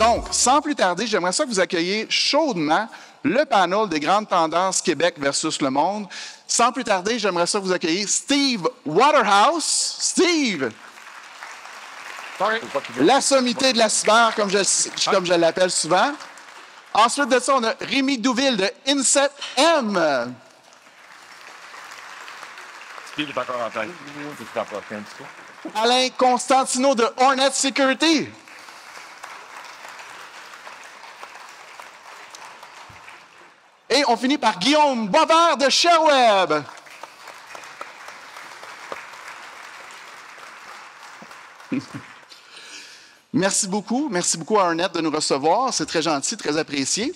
Donc, sans plus tarder, j'aimerais ça que vous accueilliez chaudement le panel des grandes tendances Québec versus le monde. Sans plus tarder, j'aimerais ça que vous accueilliez Steve Waterhouse. Steve! La sommité de la cyber, comme je l'appelle souvent. Ensuite de ça, on a Rémi Douville de Inset M. Steve est encore en tête. Alain Constantino de Hornet Security. Et on finit par Guillaume Boisvert de ShareWeb. Merci beaucoup à Hornet de nous recevoir. C'est très gentil, très apprécié.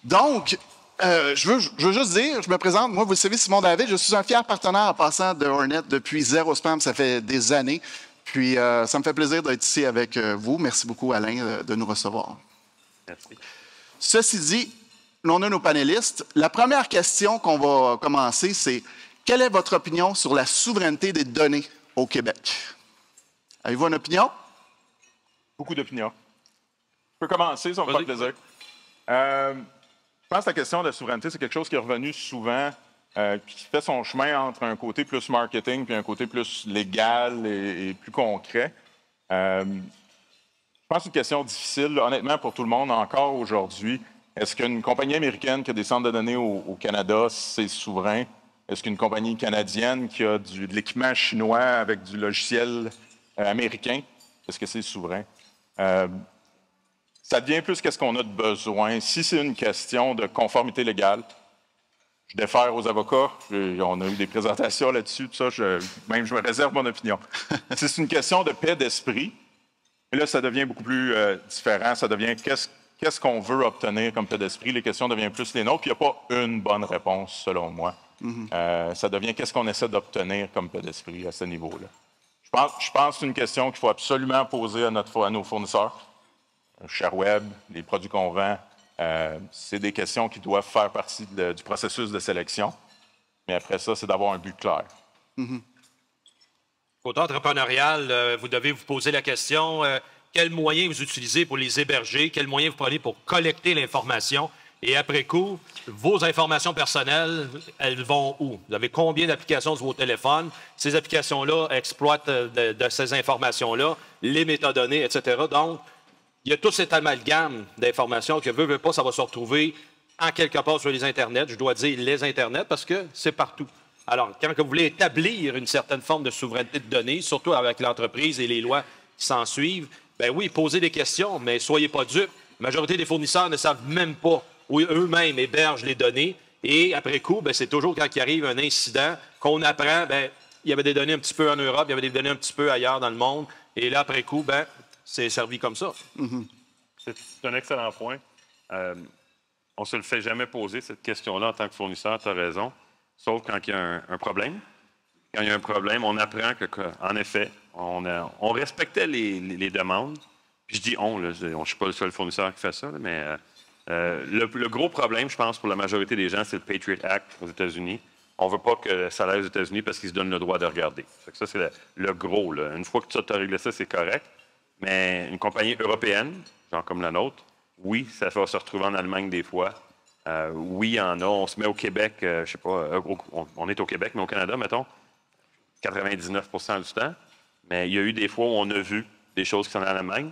Donc, je veux juste dire, je me présente, moi, vous le savez, Simon David, je suis un fier partenaire en passant de Hornet depuis Zéro Spam, ça fait des années. Puis, ça me fait plaisir d'être ici avec vous. Merci beaucoup, Alain, de nous recevoir. Merci. Ceci dit, on a nos panélistes. La première question qu'on va commencer, c'est quelle est votre opinion sur la souveraineté des données au Québec? Avez-vous une opinion? Beaucoup d'opinions. Je peux commencer, ça va me faire plaisir. Je pense que la question de la souveraineté, c'est quelque chose qui est revenu souvent, qui fait son chemin entre un côté plus marketing puis un côté plus légal et plus concret. Je pense que c'est une question difficile, honnêtement, pour tout le monde, encore aujourd'hui. Est-ce qu'une compagnie américaine qui a des centres de données au Canada, c'est souverain? Est-ce qu'une compagnie canadienne qui a de l'équipement chinois avec du logiciel américain, est-ce que c'est souverain? Ça devient plus qu'est-ce qu'on a de besoin. Si c'est une question de conformité légale, je défère aux avocats. On a eu des présentations là-dessus, tout ça. Je me réserve mon opinion. Si c'est une question de paix d'esprit, et là, ça devient beaucoup plus différent. Ça devient qu'est-ce qu'on veut obtenir comme paix d'esprit. Les questions deviennent plus les nôtres. Puis il n'y a pas une bonne réponse, selon moi. Ça devient qu'est-ce qu'on essaie d'obtenir comme paix d'esprit à ce niveau-là. Je pense que c'est une question qu'il faut absolument poser à nos fournisseurs. ShareWeb, les produits qu'on vend, c'est des questions qui doivent faire partie du processus de sélection. Mais après ça, c'est d'avoir un but clair. Côté entrepreneurial, vous devez vous poser la question, quels moyens vous utilisez pour les héberger, quels moyens vous prenez pour collecter l'information. Et après coup, vos informations personnelles, elles vont où? Vous avez combien d'applications sur vos téléphones? Ces applications-là exploitent de ces informations-là, les métadonnées, etc. Donc, il y a tout cet amalgame d'informations que veut pas, ça va se retrouver en quelque part sur les Internets. Je dois dire les Internets parce que c'est partout. Alors, quand vous voulez établir une certaine forme de souveraineté de données, surtout avec l'entreprise et les lois qui s'en suivent, ben oui, posez des questions, mais soyez pas dupes. La majorité des fournisseurs ne savent même pas où eux-mêmes hébergent les données. Et après coup, ben, c'est toujours quand il arrive un incident qu'on apprend, ben, il y avait des données un petit peu en Europe, il y avait des données un petit peu ailleurs dans le monde. Et là, après coup, ben, c'est servi comme ça. C'est un excellent point. On ne se le fait jamais poser, cette question-là, en tant que fournisseur, tu as raison. Sauf quand il y a un problème. Quand il y a un problème, on apprend qu'en effet, on respectait les demandes. Puis je dis on, je ne suis pas le seul fournisseur qui fait ça, mais le gros problème, je pense, pour la majorité des gens, c'est le Patriot Act aux États-Unis. On ne veut pas que ça aille aux États-Unis parce qu'ils se donnent le droit de regarder. Ça, c'est le gros. Là. Une fois que tu as réglé ça, c'est correct. Mais une compagnie européenne, genre comme la nôtre, oui, ça va se retrouver en Allemagne des fois. Oui, il y en a. On se met au Québec, je ne sais pas, on est au Québec, mais au Canada, mettons, 99% du temps. Mais il y a eu des fois où on a vu des choses qui sont en Allemagne.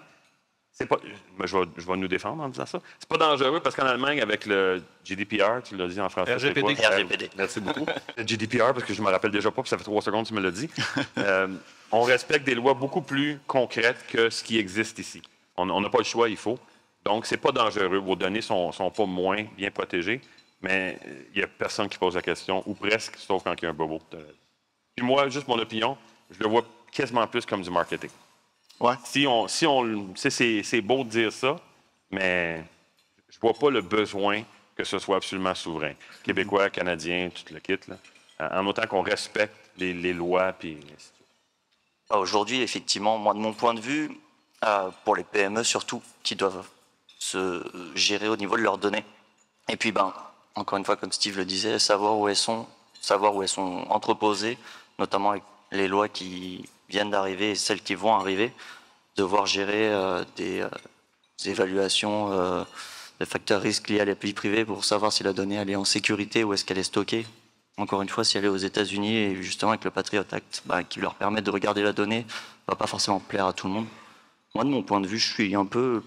C'est pas, je vais nous défendre en disant ça. C'est pas dangereux parce qu'en Allemagne, avec le GDPR, tu l'as dit en français. RGPD. RGPD. Merci beaucoup. Le GDPR, parce que je ne me rappelle déjà pas, puis ça fait 3 secondes que tu me l'as dit. On respecte des lois beaucoup plus concrètes que ce qui existe ici. On n'a pas le choix, il faut. Donc, c'est pas dangereux. Vos données sont pas moins bien protégées, mais il n'y a personne qui pose la question, ou presque, sauf quand il y a un bobo. Puis moi, juste mon opinion, je le vois quasiment plus comme du marketing. Ouais. C'est beau de dire ça, mais je vois pas le besoin que ce soit absolument souverain. Québécois, Canadiens, tout le kit, là. En autant qu'on respecte les lois, puis... Aujourd'hui, effectivement, moi, de mon point de vue, pour les PME surtout, qui doivent se gérer au niveau de leurs données, et puis, encore une fois, comme Steve le disait, savoir où elles sont entreposées, notamment avec les lois qui viennent d'arriver et celles qui vont arriver, devoir gérer évaluations de facteurs risques liés à la vie privée pour savoir si la donnée elle est en sécurité ou est-ce qu'elle est stockée. Encore une fois, si elle est aux États-Unis et justement avec le Patriot Act qui leur permet de regarder la donnée, va pas forcément plaire à tout le monde. Moi, de mon point de vue, je suis un peu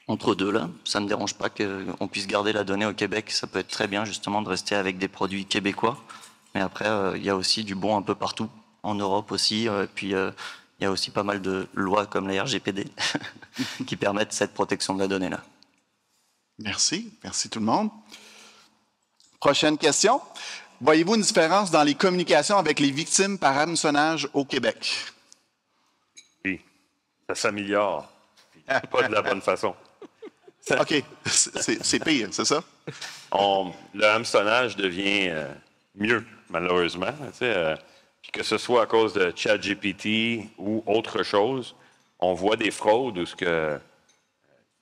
entre deux là. Ça ne me dérange pas qu'on puisse garder la donnée au Québec. Ça peut être très bien justement de rester avec des produits québécois. Mais après, il y a aussi du bon un peu partout, en Europe aussi. Puis il y a aussi pas mal de lois comme la RGPD qui permettent cette protection de la donnée là. Merci. Merci tout le monde. Prochaine question. Voyez-vous une différence dans les communications avec les victimes par hameçonnage au Québec? Oui, ça s'améliore. Pas de la bonne façon. OK. C'est pire, c'est ça? Le hameçonnage devient mieux, malheureusement. Puis que ce soit à cause de ChatGPT ou autre chose, on voit des fraudes où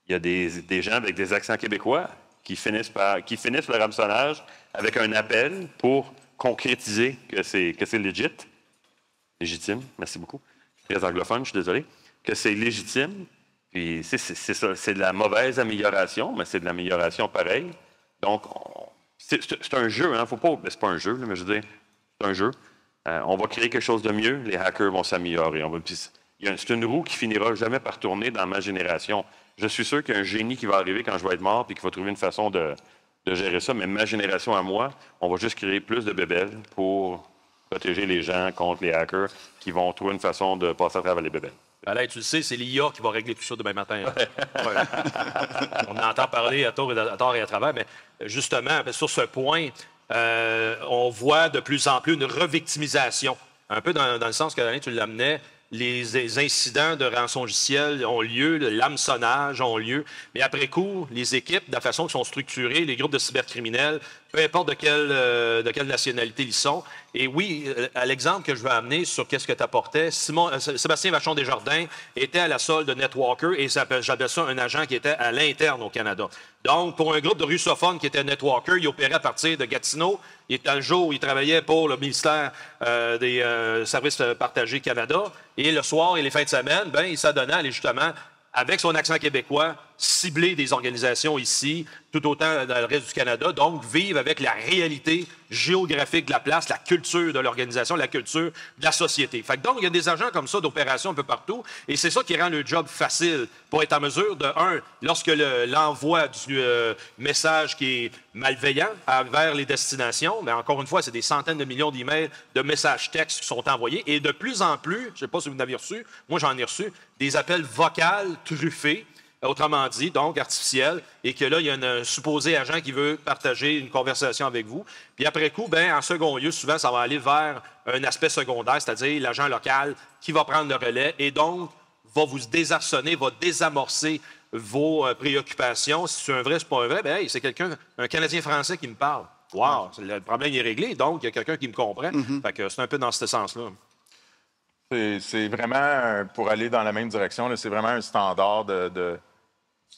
il y a des gens avec des accents québécois qui finissent leur hameçonnage avec un appel pour concrétiser que c'est légitime, merci beaucoup, très anglophone, je suis désolé, que c'est légitime, puis c'est ça, c'est de la mauvaise amélioration, mais c'est de l'amélioration pareille. Donc, c'est un jeu, hein, faut pas, c'est pas un jeu, là, mais je veux dire, c'est un jeu. On va créer quelque chose de mieux, les hackers vont s'améliorer. C'est une roue qui finira jamais par tourner dans ma génération. Je suis sûr qu'il y a un génie qui va arriver quand je vais être mort puis qui va trouver une façon de gérer ça. Mais ma génération à moi, on va juste créer plus de bébelles pour protéger les gens contre les hackers qui vont trouver une façon de passer à travers les bébelles. Alain, tu le sais, c'est l'IA qui va régler tout ça demain matin. Hein? Ouais. On entend parler à tort et à travers, mais justement, sur ce point, on voit de plus en plus une revictimisation. Un peu dans le sens que, Alain, tu l'amenais. Les incidents de rançongiciel ont lieu, l'hameçonnage ont lieu, mais après coup, les équipes, de la façon qu'ils sont structurées, les groupes de cybercriminels, peu importe de quelle nationalité ils sont. Et oui, à l'exemple que je veux amener sur qu'est-ce que tu apportais, Sébastien Vachon-Desjardins était à la solde de Netwalker et j'appelle ça un agent qui était à l'interne au Canada. Donc, pour un groupe de russophones qui était Netwalker, il opérait à partir de Gatineau. Un jour, il travaillait pour le ministère des Services partagés Canada. Et le soir et les fins de semaine, il s'adonnait à aller justement, avec son accent québécois, cibler des organisations ici, tout autant dans le reste du Canada, donc vivre avec la réalité géographique de la place, la culture de l'organisation, la culture de la société. Fait que donc, il y a des agents comme ça d'opération un peu partout, et c'est ça qui rend le job facile pour être en mesure de, lorsque l'envoi du message qui est malveillant vers les destinations, mais encore une fois, c'est des centaines de millions d'emails, de messages textes qui sont envoyés, et de plus en plus, je ne sais pas si vous en avez reçu, moi j'en ai reçu, des appels vocaux truffés, autrement dit, donc artificiel, et que là, il y a un supposé agent qui veut partager une conversation avec vous. Puis après coup, en second lieu, souvent, ça va aller vers un aspect secondaire, c'est-à-dire l'agent local qui va prendre le relais et donc va vous désarçonner, va désamorcer vos préoccupations. Si c'est un vrai, c'est pas un vrai, c'est un Canadien-Français qui me parle. Wow, le problème est réglé, donc il y a quelqu'un qui me comprend. Fait que c'est un peu dans ce sens-là. C'est vraiment, pour aller dans la même direction, c'est vraiment un standard de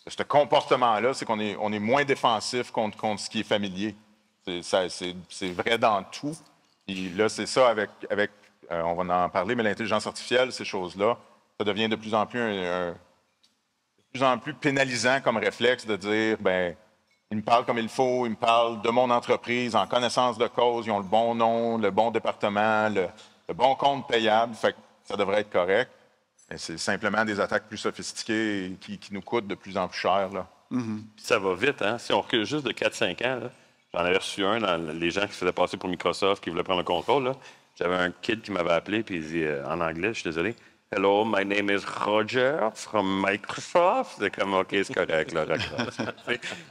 ce comportement-là, c'est qu'on est moins défensif contre ce qui est familier. C'est vrai dans tout. Et là, c'est ça avec on va en parler, mais l'intelligence artificielle, ces choses-là, ça devient de plus en plus pénalisant comme réflexe de dire, il me parle comme il faut, il me parle de mon entreprise en connaissance de cause, ils ont le bon nom, le bon département, le bon compte payable, fait que ça devrait être correct. Mais c'est simplement des attaques plus sophistiquées et qui nous coûtent de plus en plus cher. Là. Ça va vite, hein? Si on recule juste de 4-5 ans, là, j'en avais reçu un dans les gens qui se faisaient passer pour Microsoft, qui voulaient prendre le contrôle. Là. J'avais un kid qui m'avait appelé, puis il dit en anglais, je suis désolé, Hello, my name is Roger from Microsoft. C'est comme, OK, c'est correct, là,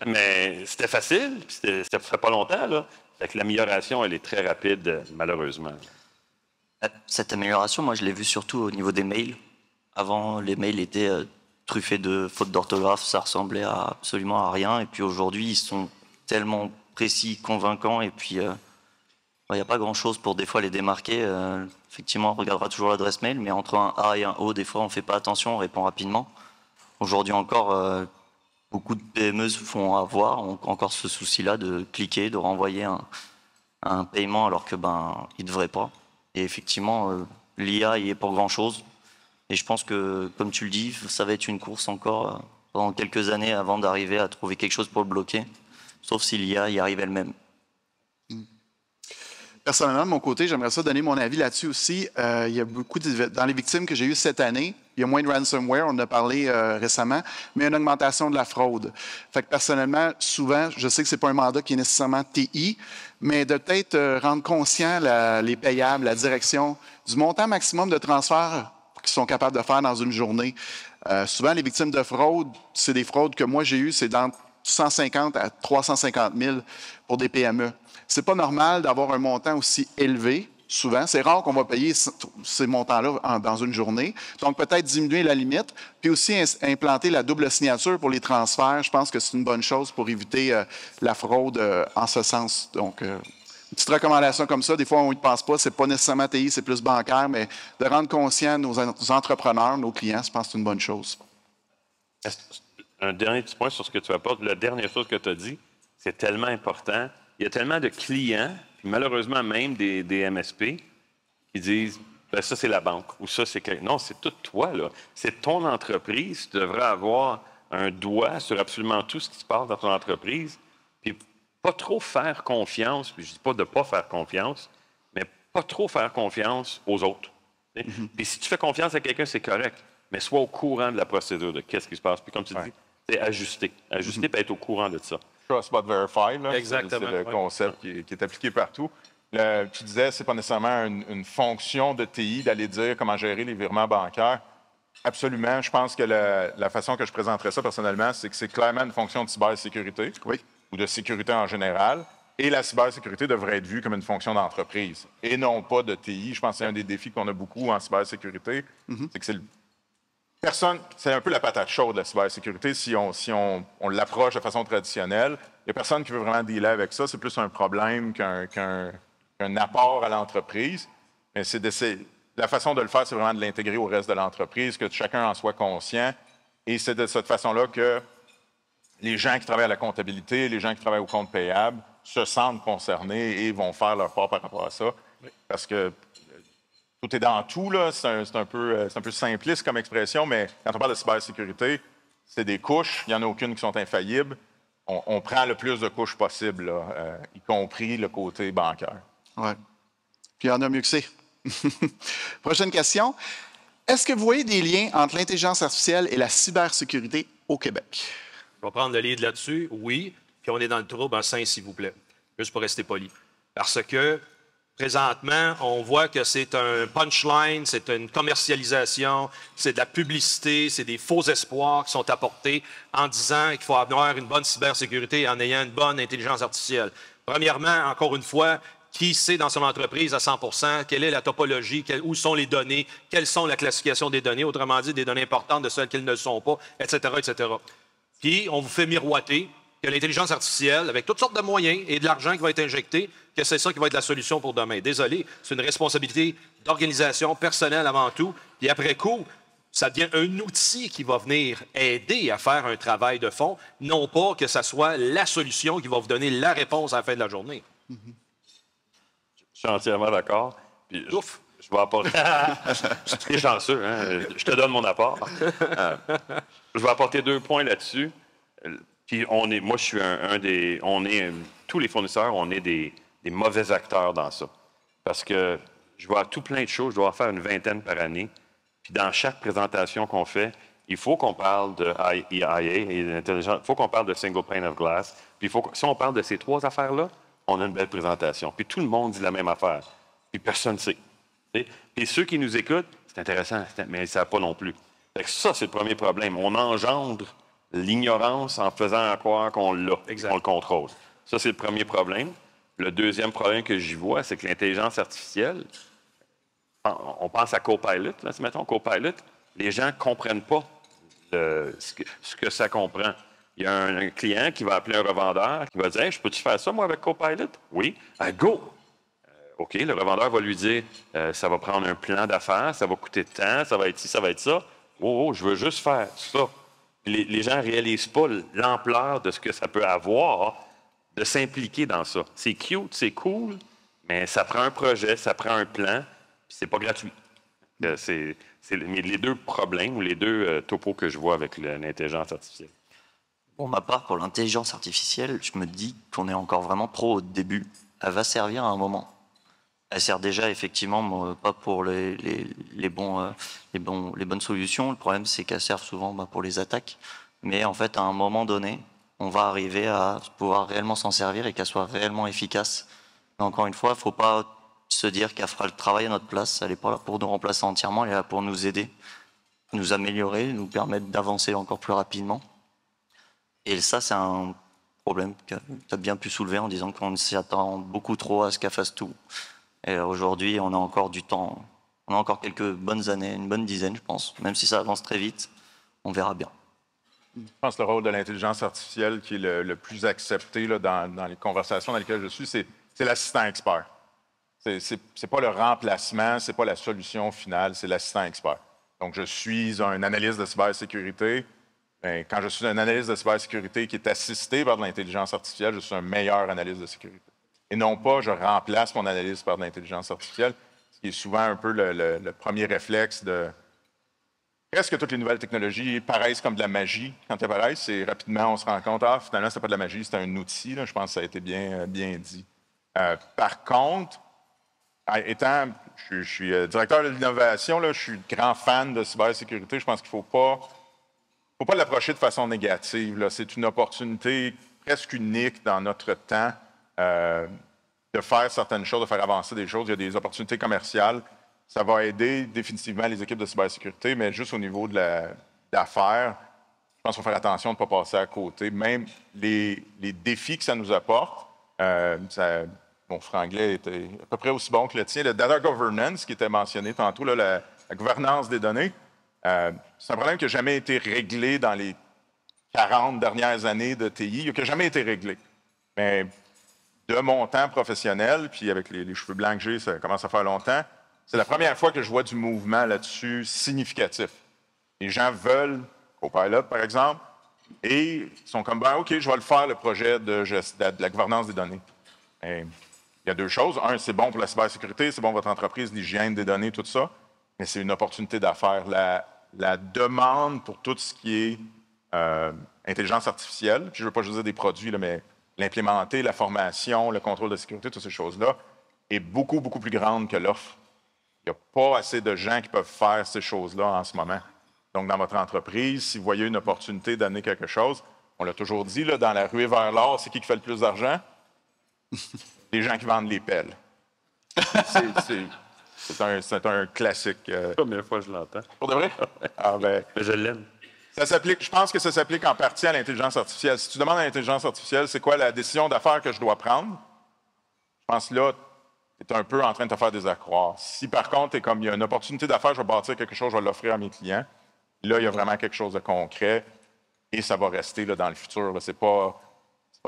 mais c'était facile, puis ça fait pas longtemps, là. Fait que l'amélioration, elle est très rapide, malheureusement. Cette amélioration, moi, je l'ai vue surtout au niveau des mails. Avant, les mails étaient truffés de fautes d'orthographe, ça ressemblait absolument à rien. Et puis aujourd'hui, ils sont tellement précis, convaincants, et puis il n'y a pas grand-chose pour des fois les démarquer. Effectivement, on regardera toujours l'adresse mail, mais entre un A et un O, des fois, on ne fait pas attention, on répond rapidement. Aujourd'hui encore, beaucoup de PME se font avoir, ont encore ce souci-là de cliquer, de renvoyer un paiement alors que ils ne devraient pas. Et effectivement, l'IA y est pour grand-chose. Et je pense que, comme tu le dis, ça va être une course encore pendant quelques années avant d'arriver à trouver quelque chose pour le bloquer. Sauf si l'IA y arrive elle-même. Personnellement, de mon côté, j'aimerais ça donner mon avis là-dessus aussi. Il y a beaucoup dans les victimes que j'ai eues cette année, il y a moins de ransomware, on en a parlé récemment, mais une augmentation de la fraude. Fait que personnellement, souvent, je sais que c'est pas un mandat qui est nécessairement TI, mais de peut-être rendre conscient les payables, la direction, du montant maximum de transfert qu'ils sont capables de faire dans une journée. Souvent, les victimes de fraude, c'est des fraudes que moi j'ai eues, c'est dans 150 à 350 000 pour des PME. C'est pas normal d'avoir un montant aussi élevé. Souvent, c'est rare qu'on va payer ces montants-là dans une journée. Donc, peut-être diminuer la limite, puis aussi implanter la double signature pour les transferts. Je pense que c'est une bonne chose pour éviter la fraude en ce sens. Donc, une petite recommandation comme ça, des fois, on n'y pense pas. C'est pas nécessairement TI, c'est plus bancaire, mais de rendre conscient nos entrepreneurs, nos clients, je pense que c'est une bonne chose. Un dernier petit point sur ce que tu apportes. La dernière chose que tu as dit, c'est tellement important. Il y a tellement de clients, puis malheureusement même des MSP, qui disent ben, ça, c'est la banque ou ça, c'est quelque... Non, c'est tout toi, là. C'est ton entreprise. Tu devrais avoir un doigt sur absolument tout ce qui se passe dans ton entreprise. Puis pas trop faire confiance, puis je dis pas de pas faire confiance, mais pas trop faire confiance aux autres. Puis si tu fais confiance à quelqu'un, c'est correct, mais sois au courant de la procédure, de qu'est-ce qui se passe. Puis comme tu dis, c'est ajuster. Ajuster puis être au courant de ça. Trust but verify, là. Exactement. C'est le concept qui est appliqué partout. Tu disais, c'est pas nécessairement une fonction de TI d'aller dire comment gérer les virements bancaires. Absolument. Je pense que la façon que je présenterais ça personnellement, c'est que c'est clairement une fonction de cybersécurité ou de sécurité en général. Et la cybersécurité devrait être vue comme une fonction d'entreprise et non pas de TI. Je pense que c'est un des défis qu'on a beaucoup en cybersécurité. C'est que c'est un peu la patate chaude, la cybersécurité, si on l'approche de façon traditionnelle. Il n'y a personne qui veut vraiment dealer avec ça. C'est plus un problème qu'un apport à l'entreprise. Mais la façon de le faire, c'est vraiment de l'intégrer au reste de l'entreprise, que chacun en soit conscient. Et c'est de cette façon-là que les gens qui travaillent à la comptabilité, les gens qui travaillent au compte payable se sentent concernés et vont faire leur part par rapport à ça. Parce que tout est dans tout, là. C'est un peu simpliste comme expression, mais quand on parle de cybersécurité, c'est des couches. Il n'y en a aucune qui sont infaillibles. On prend le plus de couches possible, là, y compris le côté bancaire. Oui. Puis il y en a mieux que c'est. Prochaine question. Est-ce que vous voyez des liens entre l'intelligence artificielle et la cybersécurité au Québec? Je vais prendre le lead là-dessus, oui. Puis on est dans le trouble en 5, s'il vous plaît. Juste pour rester poli. Parce que présentement, on voit que c'est un punchline, c'est une commercialisation, c'est de la publicité, c'est des faux espoirs qui sont apportés en disant qu'il faut avoir une bonne cybersécurité en ayant une bonne intelligence artificielle. Premièrement, encore une fois, qui sait dans son entreprise à 100 % quelle est la topologie, où sont les données, quelles sont la classification des données, autrement dit, des données importantes de celles qui ne le sont pas, etc., etc. Puis, on vous fait miroiter que l'intelligence artificielle, avec toutes sortes de moyens et de l'argent qui va être injecté, que c'est ça qui va être la solution pour demain. Désolé, c'est une responsabilité d'organisation personnelle avant tout. Puis après coup, ça devient un outil qui va venir aider à faire un travail de fond, non pas que ça soit la solution qui va vous donner la réponse à la fin de la journée. Je suis entièrement d'accord. Puis je vais apporter... C'est chanceux, hein? Je te donne mon apport. Je vais apporter 2 points là-dessus. Puis moi, je suis tous les fournisseurs, on est des mauvais acteurs dans ça. Parce que je vois tout plein de choses, je dois en faire une 20aine par année. Puis dans chaque présentation qu'on fait, il faut qu'on parle de IA et d'intelligence, il faut qu'on parle de single pane of glass. Puis si on parle de ces 3 affaires-là, on a une belle présentation. Puis tout le monde dit la même affaire. Puis personne ne sait. Puis ceux qui nous écoutent, c'est intéressant, mais ils ne savent pas non plus. Fait que ça, c'est le premier problème. On engendre l'ignorance en faisant croire qu'on l'a, qu'on le contrôle. Ça, c'est le premier problème. Le deuxième problème que j'y vois, c'est que l'intelligence artificielle, on pense à Copilot, là, mettons Copilot, les gens ne comprennent pas ce que ça comprend. Il y a un client qui va appeler un revendeur, qui va dire hey, « Je peux-tu faire ça, moi, avec Copilot? » Oui. Go! OK, le revendeur va lui dire ça va prendre un plan d'affaires, ça va coûter tant, ça va être ci, ça va être ça. Oh, je veux juste faire ça. Les gens ne réalisent pas l'ampleur de ce que ça peut avoir de s'impliquer dans ça. C'est cute, c'est cool, mais ça prend un projet, ça prend un plan, puis c'est pas gratuit. C'est les deux problèmes ou les deux topos que je vois avec l'intelligence artificielle. Pour ma part, pour l'intelligence artificielle, je me dis qu'on est encore vraiment trop au début. Elle va servir à un moment. Elle sert déjà effectivement pas pour les bonnes solutions. Le problème, c'est qu'elle sert souvent pour les attaques. Mais en fait, à un moment donné, on va arriver à pouvoir réellement s'en servir et qu'elle soit réellement efficace. Mais encore une fois, il ne faut pas se dire qu'elle fera le travail à notre place. Elle n'est pas là pour nous remplacer entièrement, elle est là pour nous aider, nous améliorer, nous permettre d'avancer encore plus rapidement. Et ça, c'est un problème que tu as bien pu soulever en disant qu'on s'y attend beaucoup trop à ce qu'elle fasse tout. Et aujourd'hui, on a encore du temps. On a encore quelques bonnes années, une bonne dizaine, je pense. Même si ça avance très vite, on verra bien. Je pense que le rôle de l'intelligence artificielle qui est le plus accepté là, dans les conversations dans lesquelles je suis, c'est l'assistant expert. C'est pas le remplacement, c'est pas la solution finale, c'est l'assistant expert. Donc, je suis un analyste de cybersécurité. Bien, quand je suis un analyste de cybersécurité qui est assisté par de l'intelligence artificielle, je suis un meilleur analyste de sécurité. Et non pas je remplace mon analyse par de l'intelligence artificielle, ce qui est souvent un peu le premier réflexe de... Presque toutes les nouvelles technologies paraissent comme de la magie. Quand elles apparaissent, c'est rapidement, on se rend compte, finalement, c'était pas de la magie, c'était un outil. Là. Je pense que ça a été bien dit. Par contre, je suis directeur de l'innovation, je suis grand fan de cybersécurité. Je pense qu'il ne faut pas l'approcher de façon négative. C'est une opportunité presque unique dans notre temps de faire certaines choses, de faire avancer des choses. Il y a des opportunités commerciales. Ça va aider définitivement les équipes de cybersécurité, mais juste au niveau de l'affaire, je pense qu'il faut faire attention de ne pas passer à côté. Même les défis que ça nous apporte, mon franglais était à peu près aussi bon que le tien. Le data governance, qui était mentionné tantôt, là, la gouvernance des données, c'est un problème qui n'a jamais été réglé dans les 40 dernières années de TI, qui n'a jamais été réglé. Mais de mon temps professionnel, puis avec les cheveux blancs que j'ai, ça commence à faire longtemps, c'est la première fois que je vois du mouvement là-dessus significatif. Les gens veulent Copilot, par exemple, et ils sont comme, OK, je vais le faire, le projet de la gouvernance des données. Et il y a deux choses. Un, c'est bon pour la cybersécurité, c'est bon pour votre entreprise, l'hygiène des données, tout ça, mais c'est une opportunité d'affaires. La demande pour tout ce qui est intelligence artificielle, puis je ne veux pas juste dire des produits, là, mais l'implémenter, la formation, le contrôle de sécurité, toutes ces choses-là, est beaucoup, beaucoup plus grande que l'offre. Il n'y a pas assez de gens qui peuvent faire ces choses-là en ce moment. Donc, dans votre entreprise, si vous voyez une opportunité d'amener quelque chose, on l'a toujours dit, là, dans la ruée vers l'or, c'est qui fait le plus d'argent? Les gens qui vendent les pelles. C'est un classique. La première fois que je l'entends. Pour de vrai? Mais je l'aime. Je pense que ça s'applique en partie à l'intelligence artificielle. Si tu demandes à l'intelligence artificielle, c'est quoi la décision d'affaires que je dois prendre, je pense que là, tu es un peu en train de te faire désaccroire. Si par contre, il y a une opportunité d'affaires, je vais bâtir quelque chose, je vais l'offrir à mes clients, là, il y a vraiment quelque chose de concret et ça va rester là, dans le futur. C'est pas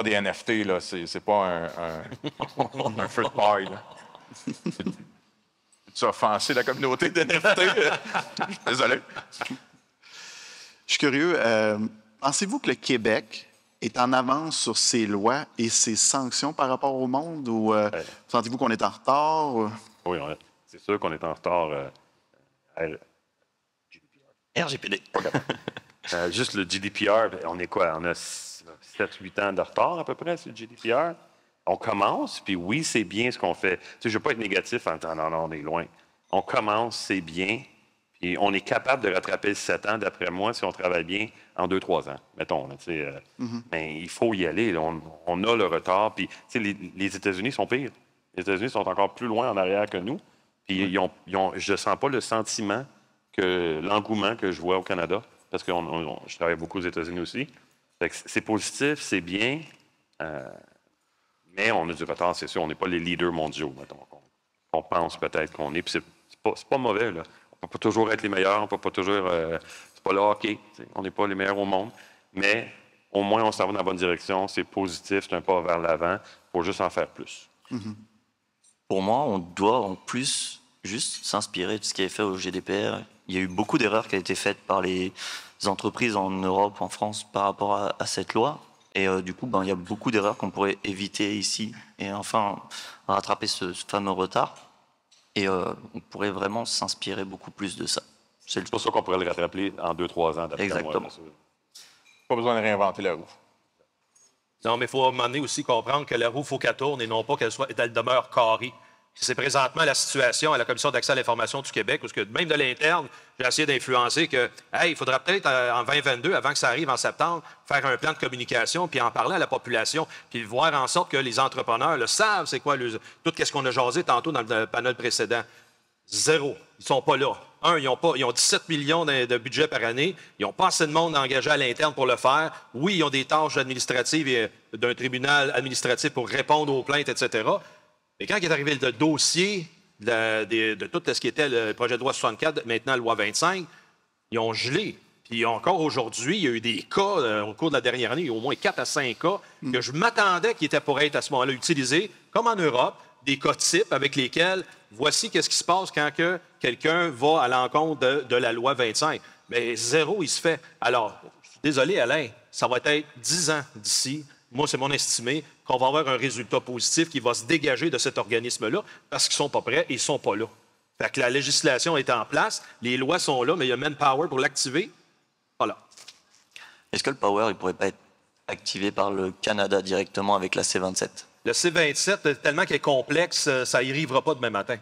des NFT, là. C'est pas un feu de paille. Tu as offensé la communauté d'NFT. Je suis désolé. Je suis curieux. Pensez-vous que le Québec est en avance sur ses lois et ses sanctions par rapport au monde ou sentez-vous qu'on est en retard? Oui, c'est sûr qu'on est en retard. RGPD. Juste le GDPR, on est quoi? On a 7-8 ans de retard à peu près sur le GDPR. On commence, puis oui, c'est bien ce qu'on fait. Tu sais, je ne veux pas être négatif en disant non, on est loin. On commence, c'est bien, puis on est capable de rattraper le 7 ans, d'après moi, si on travaille bien, en 2-3 ans, mettons. Là, mais il faut y aller. Là, on a le retard, puis les États-Unis sont pires. Les États-Unis sont encore plus loin en arrière que nous, puis je ne sens pas le sentiment, l'engouement que je vois au Canada, parce que je travaille beaucoup aux États-Unis aussi. C'est positif, c'est bien, mais on a du retard, c'est sûr. On n'est pas les leaders mondiaux, mettons. On pense peut-être qu'on est. Puis c'est pas mauvais, là. On ne peut pas toujours être les meilleurs, on ne peut pas toujours... c'est pas le hockey, on n'est pas les meilleurs au monde, mais au moins, on s'en va dans la bonne direction. C'est positif, c'est un pas vers l'avant. Il faut juste en faire plus. Mm-hmm. Pour moi, on doit en plus juste s'inspirer de ce qui est fait au GDPR. Il y a eu beaucoup d'erreurs qui ont été faites par les entreprises en Europe, en France, par rapport à cette loi. Et du coup, il y a beaucoup d'erreurs qu'on pourrait éviter ici et enfin rattraper ce fameux retard. Et on pourrait vraiment s'inspirer beaucoup plus de ça. C'est pour ça qu'on pourrait le rattraper en 2-3 ans. Exactement. Pas besoin de réinventer la roue. Non, mais il faut à un moment donné aussi comprendre que la roue, il faut qu'elle tourne et non pas qu'elle demeure carrée. C'est présentement la situation à la Commission d'accès à l'information du Québec, où même de l'interne, j'ai essayé d'influencer que, hey, il faudra peut-être en 2022, avant que ça arrive en septembre, faire un plan de communication, puis en parler à la population, puis voir en sorte que les entrepreneurs le savent, c'est quoi tout ce qu'on a jasé tantôt dans le panel précédent. Zéro. Ils sont pas là. Ils ont 17 millions de budget par année. Ils n'ont pas assez de monde engagé à l'interne pour le faire. Oui, ils ont des tâches administratives et d'un tribunal administratif pour répondre aux plaintes, etc. Mais quand il est arrivé le dossier de tout ce qui était le projet de loi 64, maintenant la loi 25, ils ont gelé. Puis encore aujourd'hui, il y a eu des cas, au cours de la dernière année, il y a eu au moins 4 à 5 cas que je m'attendais qu'ils étaient pour être à ce moment-là utilisés, comme en Europe, des cas types avec lesquels voici qu'est-ce qui se passe quand quelqu'un va à l'encontre de la loi 25. Bien, zéro, il se fait. Alors, je suis désolé, Alain, ça va être 10 ans d'ici. Moi, c'est mon estimé qu'on va avoir un résultat positif qui va se dégager de cet organisme-là parce qu'ils ne sont pas prêts et ils ne sont pas là. Fait que la législation est en place, les lois sont là, mais il y a manpower pour l'activer. Voilà. Est-ce que le Power, il pourrait pas être activé par le Canada directement avec la C27? Le C27, tellement qu'il est complexe, ça n'y arrivera pas demain matin.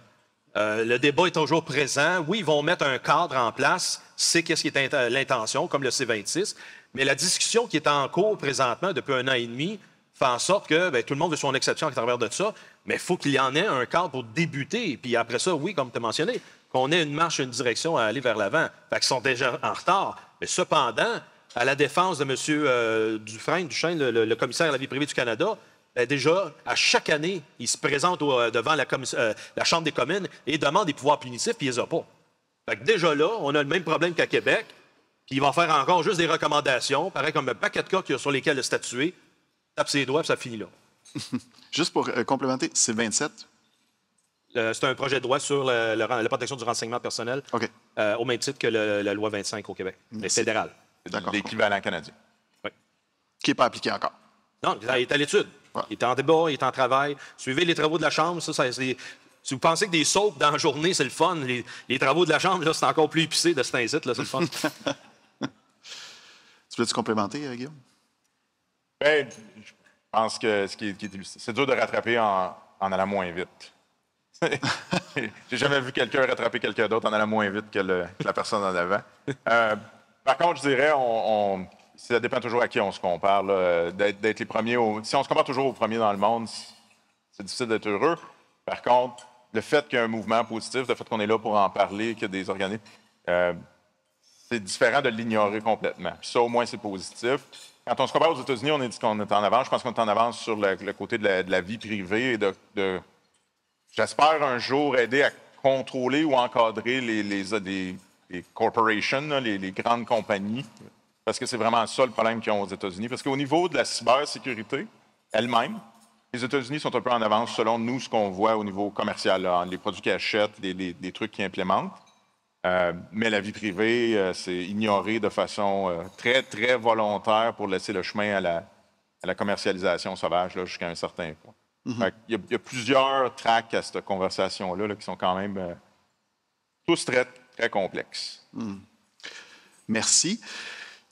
Le débat est toujours présent. Oui, ils vont mettre un cadre en place, c'est qu'est-ce qui est l'intention, comme le C26, mais la discussion qui est en cours présentement depuis 1 an et demi fait en sorte que tout le monde veut son exception à travers de ça, mais il faut qu'il y en ait un cadre pour débuter. Puis après ça, oui, comme tu as mentionné, qu'on ait une marche, une direction à aller vers l'avant. Fait qu'ils sont déjà en retard. Mais cependant, à la défense de M. Duchesne, le commissaire à la vie privée du Canada, déjà, à chaque année, il se présente devant la Chambre des communes et demande des pouvoirs punitifs, puis il les a pas. Fait que déjà là, on a le même problème qu'à Québec, puis il va faire encore juste des recommandations, pareil comme un paquet de cas sur lesquels le statuer, tape ses doigts, puis ça finit là. Juste pour complémenter, c'est 27? C'est un projet de loi sur la protection du renseignement personnel, OK. Au même titre que la loi 25 au Québec, mais fédérale. D'accord. L'équivalent canadien. Oui. Qui n'est pas appliqué encore. Non, il est à l'étude. Ouais. Il est en débat, il est en travail. Suivez les travaux de la Chambre. Si vous pensez que des soaps dans la journée, c'est le fun, les travaux de la Chambre, là, c'est encore plus épicé de cet incite, là, c'est le fun. Tu veux-tu complémenter, Guillaume? Bien, je pense que c'est dur de rattraper en allant moins vite. J'ai jamais vu quelqu'un rattraper quelqu'un d'autre en allant moins vite que la personne en avant. Par contre, je dirais, ça dépend toujours à qui on se compare. D'être les premiers. Si on se compare toujours aux premiers dans le monde, c'est difficile d'être heureux. Par contre, le fait qu'il y ait un mouvement positif, le fait qu'on est là pour en parler, qu'il y a des organismes, c'est différent de l'ignorer complètement. Puis ça, au moins, c'est positif. Quand on se compare aux États-Unis, on a dit qu'on est en avance. Je pense qu'on est en avance sur le côté de la vie privée et j'espère un jour aider à contrôler ou encadrer les corporations, là, les grandes compagnies, parce que c'est vraiment ça le problème qu'ils ont aux États-Unis. Parce qu'au niveau de la cybersécurité elle-même, les États-Unis sont un peu en avance selon nous, ce qu'on voit au niveau commercial, là, les produits qu'ils achètent, les trucs qu'ils implémentent. Mais la vie privée, c'est ignoré de façon très, très volontaire pour laisser le chemin à la commercialisation sauvage là, jusqu'à un certain point. Il y a plusieurs tracks à cette conversation-là là, qui sont quand même tous très, très complexes. Merci.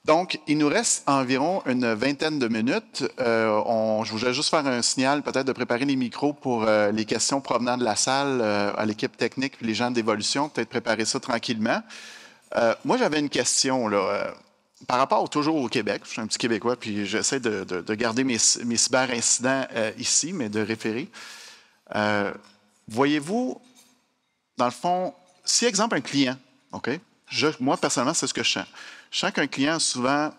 Donc, il nous reste environ une vingtaine de minutes. Je voudrais juste faire un signal, peut-être de préparer les micros pour les questions provenant de la salle à l'équipe technique et les gens d'évolution, peut-être préparer ça tranquillement. Moi, j'avais une question là, par rapport toujours au Québec. Je suis un petit Québécois, puis j'essaie de garder mes cyber-incidents ici, mais de référer. Voyez-vous, dans le fond, si, exemple, un client, OK? Moi, personnellement, c'est ce que je sens. Je sens qu'un client a souvent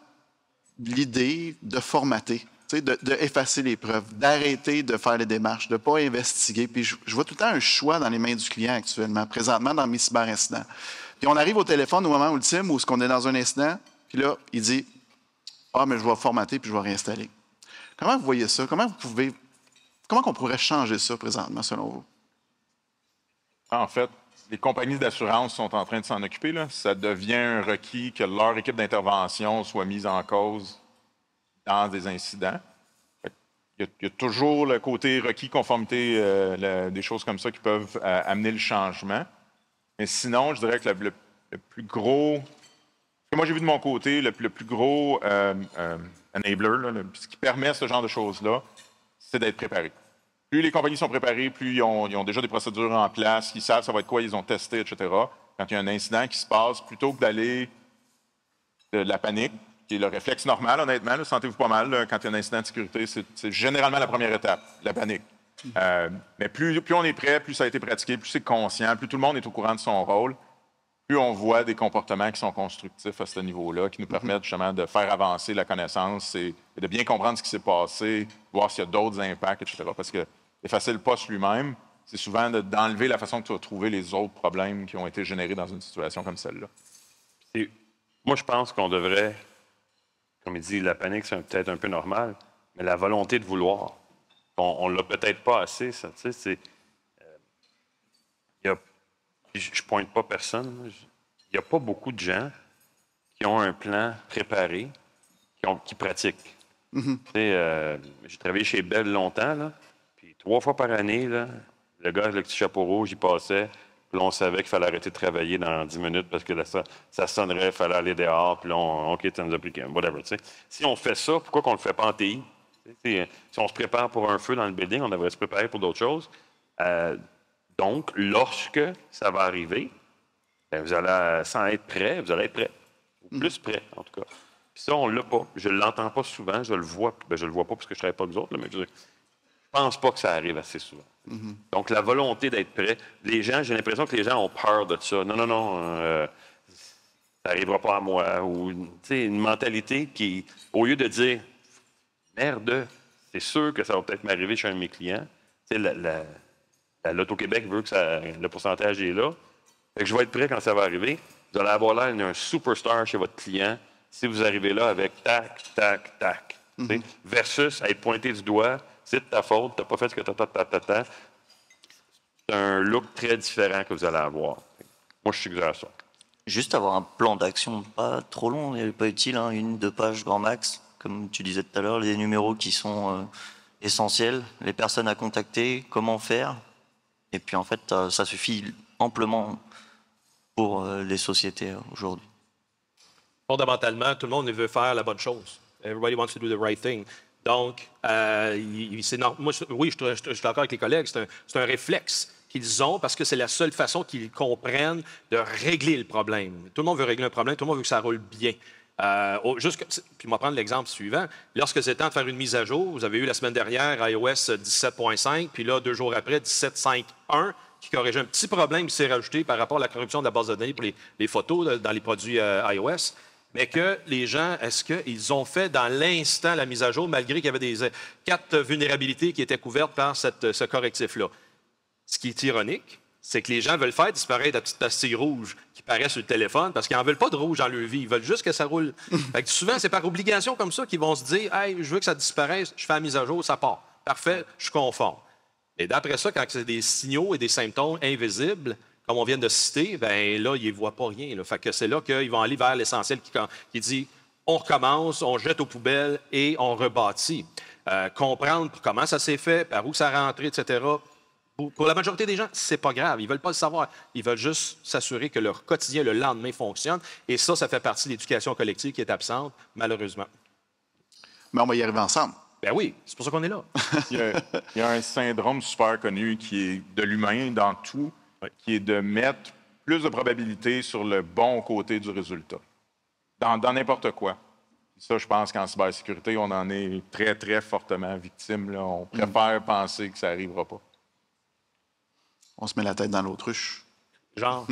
l'idée de formater, de effacer les preuves, d'arrêter de faire les démarches, de ne pas investiguer. Puis je vois tout le temps un choix dans les mains du client actuellement, présentement dans mes cyber-incidents. Puis on arrive au téléphone au moment ultime où on est dans un incident, puis là, il dit « Ah, mais je vais formater puis je vais réinstaller ». Comment vous voyez ça? Comment on pourrait changer ça présentement, selon vous? En fait, les compagnies d'assurance sont en train de s'en occuper. Là. Ça devient un requis que leur équipe d'intervention soit mise en cause dans des incidents. il y a toujours le côté requis, conformité, des choses comme ça qui peuvent amener le changement. Mais sinon, je dirais que le plus gros... Ce que moi, j'ai vu de mon côté, le plus gros enabler, là, ce qui permet ce genre de choses-là, c'est d'être préparé. Plus les compagnies sont préparées, plus ils ont déjà des procédures en place, ils savent ça va être quoi, ils ont testé, etc. Quand il y a un incident qui se passe, plutôt que d'aller de la panique, qui est le réflexe normal, honnêtement, là, sentez-vous pas mal, là, quand il y a un incident de sécurité, c'est généralement la première étape, la panique. Mais plus on est prêt, plus ça a été pratiqué, plus c'est conscient, plus tout le monde est au courant de son rôle, plus on voit des comportements qui sont constructifs à ce niveau-là, qui nous permettent justement de faire avancer la connaissance et de bien comprendre ce qui s'est passé, voir s'il y a d'autres impacts, etc. Parce que effacer le poste lui-même, c'est souvent d'enlever la façon que tu vas trouver les autres problèmes qui ont été générés dans une situation comme celle-là. Moi, je pense qu'on devrait, comme il dit, la panique, c'est peut-être un peu normal, mais la volonté de vouloir, on ne l'a peut-être pas assez, ça. Tu sais, c'est... je ne pointe pas personne. Il n'y a pas beaucoup de gens qui ont un plan préparé, qui pratiquent. Tu sais, j'ai travaillé chez Bell longtemps, là, puis 3 fois par année, là, le gars avec le petit chapeau rouge, il passait. Puis là, on savait qu'il fallait arrêter de travailler dans 10 minutes parce que là, ça sonnerait, il fallait aller dehors, puis là, OK, ça nous applique, whatever. Tu sais. Si on fait ça, pourquoi qu'on ne le fait pas en TI? Si on se prépare pour un feu dans le building, on devrait se préparer pour d'autres choses. Donc, lorsque ça va arriver, bien, vous allez, sans être prêt, vous allez être prêt. Ou plus prêt, en tout cas. Puis ça, on ne l'a pas. Je ne l'entends pas souvent, je le vois. Bien, je le vois pas parce que je ne travaille pas avec vous autres, là, mais je ne pense pas que ça arrive assez souvent. Donc, la volonté d'être prêt. Les gens, j'ai l'impression que les gens ont peur de ça. Non, ça n'arrivera pas à moi. Ou, tu sais, une mentalité qui, au lieu de dire, merde, c'est sûr que ça va peut-être m'arriver chez un de mes clients. Tu sais, l'Auto-Québec veut que le pourcentage est là. Fait que je vais être prêt quand ça va arriver. Vous allez avoir l'air d'un superstar chez votre client si vous arrivez là avec tac, tac, tac. Versus être pointé du doigt, c'est de ta faute, tu n'as pas fait ce que t'as. C'est un look très différent que vous allez avoir. Moi, je suggère ça. Juste avoir un plan d'action pas trop long, pas utile, 1-2 pages grand max, comme tu disais tout à l'heure, les numéros qui sont essentiels, les personnes à contacter, comment faire. Et puis en fait, ça suffit amplement pour les sociétés aujourd'hui. Fondamentalement, tout le monde veut faire la bonne chose. Everybody wants to do the right thing. Donc, moi, oui, je suis d'accord avec les collègues, c'est un réflexe qu'ils ont parce que c'est la seule façon qu'ils comprennent de régler le problème. Tout le monde veut régler un problème, tout le monde veut que ça roule bien. Puis, moi, prendre l'exemple suivant. Lorsque c'est temps de faire une mise à jour, vous avez eu la semaine dernière iOS 17.5, puis là, 2 jours après, 17.5.1, qui corrigeait un petit problème qui s'est rajouté par rapport à la corruption de la base de données pour les photos dans les produits iOS. Mais que les gens, est-ce qu'ils ont fait dans l'instant la mise à jour, malgré qu'il y avait des 4 vulnérabilités qui étaient couvertes par ce correctif-là? Ce qui est ironique, c'est que les gens veulent faire disparaître la petite pastille rouge qui paraît sur le téléphone parce qu'ils n'en veulent pas de rouge dans leur vie. Ils veulent juste que ça roule. Fait que souvent, c'est par obligation comme ça qu'ils vont se dire « Hey, je veux que ça disparaisse, je fais la mise à jour, ça part. Parfait, je suis conforme. » Et d'après ça, quand c'est des signaux et des symptômes invisibles, comme on vient de citer, bien là, ils ne voient pas rien. Là. Fait que c'est là qu'ils vont aller vers l'essentiel qui dit on recommence, on jette aux poubelles et on rebâtit. Comprendre comment ça s'est fait, par où ça a rentré, etc. Pour la majorité des gens, c'est pas grave. Ils ne veulent pas le savoir. Ils veulent juste s'assurer que leur quotidien, le lendemain, fonctionne. Et ça fait partie de l'éducation collective qui est absente, malheureusement. Mais on va y arriver ensemble. Ben oui, c'est pour ça qu'on est là. Il y a un syndrome super connu qui est de l'humain dans tout, qui est de mettre plus de probabilité sur le bon côté du résultat, dans n'importe quoi. Ça, je pense qu'en cybersécurité, on en est très, très fortement victime. Là. On préfère penser que ça n'arrivera pas. On se met la tête dans l'autruche. Genre.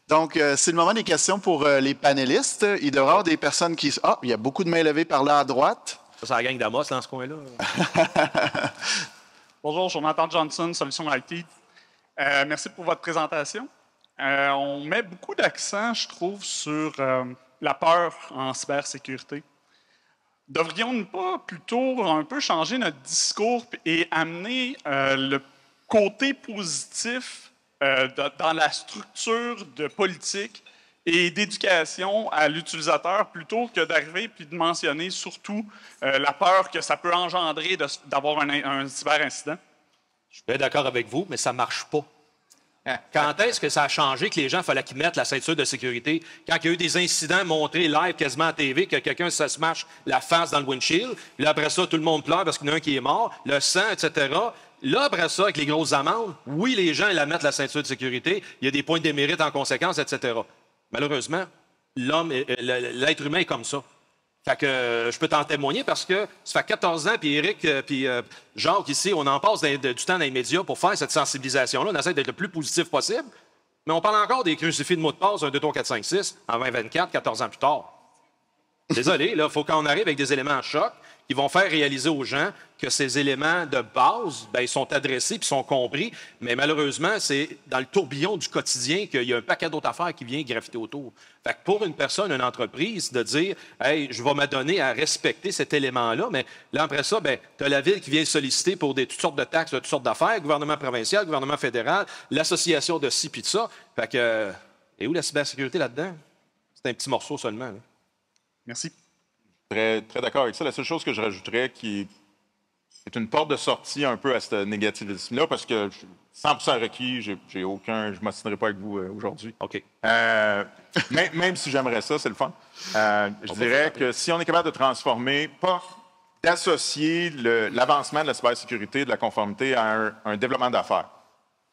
Donc, c'est le moment des questions pour les panélistes. Il devrait y avoir des personnes qui... Ah, il y a beaucoup de mains levées par là à droite. Ça, c'est la gang d'Amos dans ce coin-là. Bonjour, Jonathan Johnson, Solutions IT. Merci pour votre présentation. On met beaucoup d'accent, je trouve, sur la peur en cybersécurité. Devrions-nous pas plutôt un peu changer notre discours et amener le côté positif dans la structure de politique et d'éducation à l'utilisateur plutôt que d'arriver puis de mentionner surtout la peur que ça peut engendrer d'avoir un cyberincident? Je suis bien d'accord avec vous, mais ça ne marche pas. Quand est-ce que ça a changé que les gens, il fallait qu'ils mettent la ceinture de sécurité? Quand il y a eu des incidents montrés live quasiment à TV, que quelqu'un se smash la face dans le windshield, puis là, après ça, tout le monde pleure parce qu'il y en a un qui est mort, le sang, etc. Là, après ça, avec les grosses amendes, oui, les gens, ils la mettent la ceinture de sécurité, il y a des points de démérite en conséquence, etc. Malheureusement, l'être humain est comme ça. Fait que je peux t'en témoigner parce que ça fait 14 ans, puis Éric, puis Jacques ici, on en passe du temps dans les médias pour faire cette sensibilisation-là. On essaie d'être le plus positif possible, mais on parle encore des crucifix de mots de passe 1, 2, 3, 4, 5, 6 en 2024, 14 ans plus tard. Désolé, là, il faut qu'on arrive avec des éléments en choc qui vont faire réaliser aux gens que ces éléments de base, bien, ils sont adressés puis sont compris, mais malheureusement, c'est dans le tourbillon du quotidien qu'il y a un paquet d'autres affaires qui vient graffiter autour. Fait que pour une personne, une entreprise, de dire « Hey, je vais m'adonner à respecter cet élément-là », mais là, après ça, bien, tu as la ville qui vient solliciter pour toutes sortes de taxes, toutes sortes d'affaires, gouvernement provincial, gouvernement fédéral, l'association de ci puis de ça. Fait que, et où la cybersécurité là-dedans? C'est un petit morceau seulement. Là. Merci. Très, très d'accord avec ça. La seule chose que je rajouterais qui est une porte de sortie un peu à ce négativisme-là, parce que 100% requis, je ne m'assinerai pas avec vous aujourd'hui. OK. Même si j'aimerais ça, c'est le fun. Je dirais que si on est capable de transformer, pas d'associer l'avancement de la cybersécurité, de la conformité à un développement d'affaires.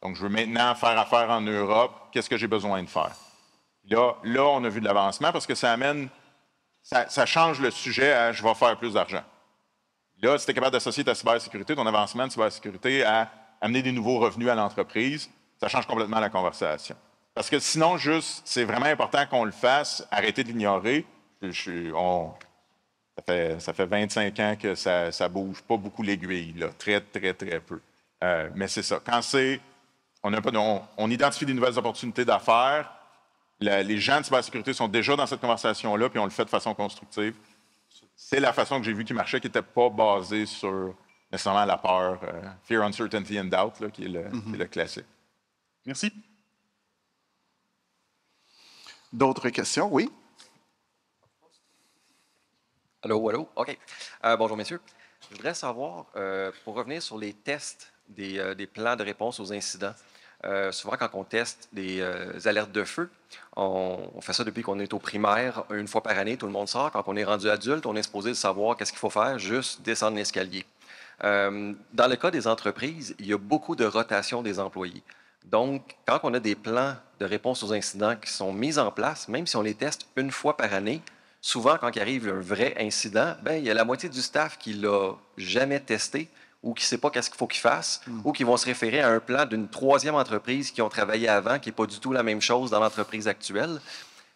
Donc, je veux maintenant faire affaire en Europe. Qu'est-ce que j'ai besoin de faire? Là, on a vu de l'avancement parce que ça amène... Ça change le sujet à « je vais faire plus d'argent ». Là, si tu es capable d'associer ta cybersécurité, ton avancement de cybersécurité à amener des nouveaux revenus à l'entreprise, ça change complètement la conversation. Parce que sinon, juste, c'est vraiment important qu'on le fasse, arrêter de l'ignorer. Ça fait 25 ans que ça bouge pas beaucoup l'aiguille, là. Très, très, très peu. Mais c'est ça. Quand on identifie des nouvelles opportunités d'affaires, les gens de cybersécurité sont déjà dans cette conversation-là, puis on le fait de façon constructive. C'est la façon que j'ai vu qui marchait, qui n'était pas basée sur nécessairement la peur, fear, uncertainty and doubt, là, qui est le classique. Merci. D'autres questions? Oui? Allô? OK. Bonjour, messieurs. Je voudrais savoir, pour revenir sur les tests des plans de réponse aux incidents, souvent, quand on teste des alertes de feu, on fait ça depuis qu'on est au primaire, une fois par année, tout le monde sort. Quand on est rendu adulte, on est supposé savoir qu'est-ce qu'il faut faire, juste descendre l'escalier. Dans le cas des entreprises, il y a beaucoup de rotation des employés. Donc, quand on a des plans de réponse aux incidents qui sont mis en place, même si on les teste une fois par année, souvent, quand il arrive un vrai incident, bien, il y a la moitié du staff qui ne l'a jamais testé ou qui ne sait pas qu'est-ce qu'il faut qu'ils fassent, ou qui vont se référer à un plan d'une troisième entreprise qui ont travaillé avant, qui n'est pas du tout la même chose dans l'entreprise actuelle.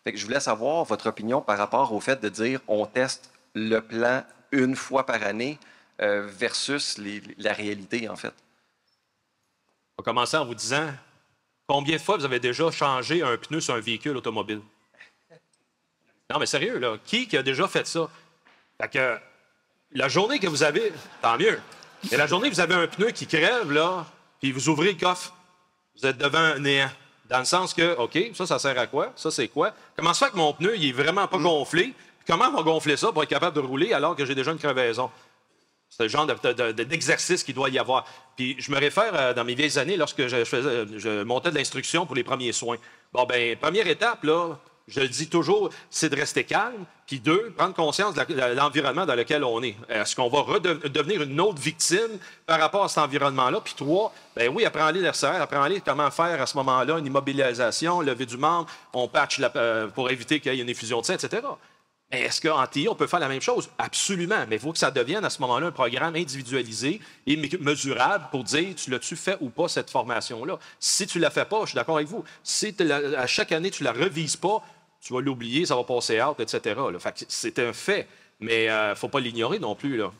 Fait que je voulais savoir votre opinion par rapport au fait de dire on teste le plan une fois par année versus la réalité, en fait. On va commencer en vous disant combien de fois vous avez déjà changé un pneu sur un véhicule automobile? Non, mais sérieux, là, qui a déjà fait ça? Fait que la journée que vous avez, tant mieux. Et la journée que vous avez un pneu qui crève, là, puis vous ouvrez le coffre, vous êtes devant un néant. Dans le sens que, OK, ça sert à quoi? Ça, c'est quoi? Comment se fait que mon pneu, il est vraiment pas gonflé? Puis comment on va gonfler ça pour être capable de rouler alors que j'ai déjà une crevaison? C'est le genre d'exercice qu'il doit y avoir. Puis je me réfère dans mes vieilles années, lorsque je montais de l'instruction pour les premiers soins. Bon, bien, première étape, là, je le dis toujours, c'est de rester calme. Puis deux, prendre conscience de l'environnement dans lequel on est. Est-ce qu'on va devenir une autre victime par rapport à cet environnement-là? Puis trois, bien oui, apprends-les l'RCR, apprends-les comment faire à ce moment-là une immobilisation, lever du membre, on patch pour éviter qu'il y ait une effusion de sang, etc. Mais est-ce qu'en TI, on peut faire la même chose? Absolument. Mais il faut que ça devienne à ce moment-là un programme individualisé et mesurable pour dire tu l'as-tu fait ou pas cette formation-là. Si tu ne la fais pas, je suis d'accord avec vous. Si à chaque année, tu ne la revises pas, tu vas l'oublier, ça va passer out, etc. Là. Fait que c'est un fait, mais il ne faut pas l'ignorer non plus. Là.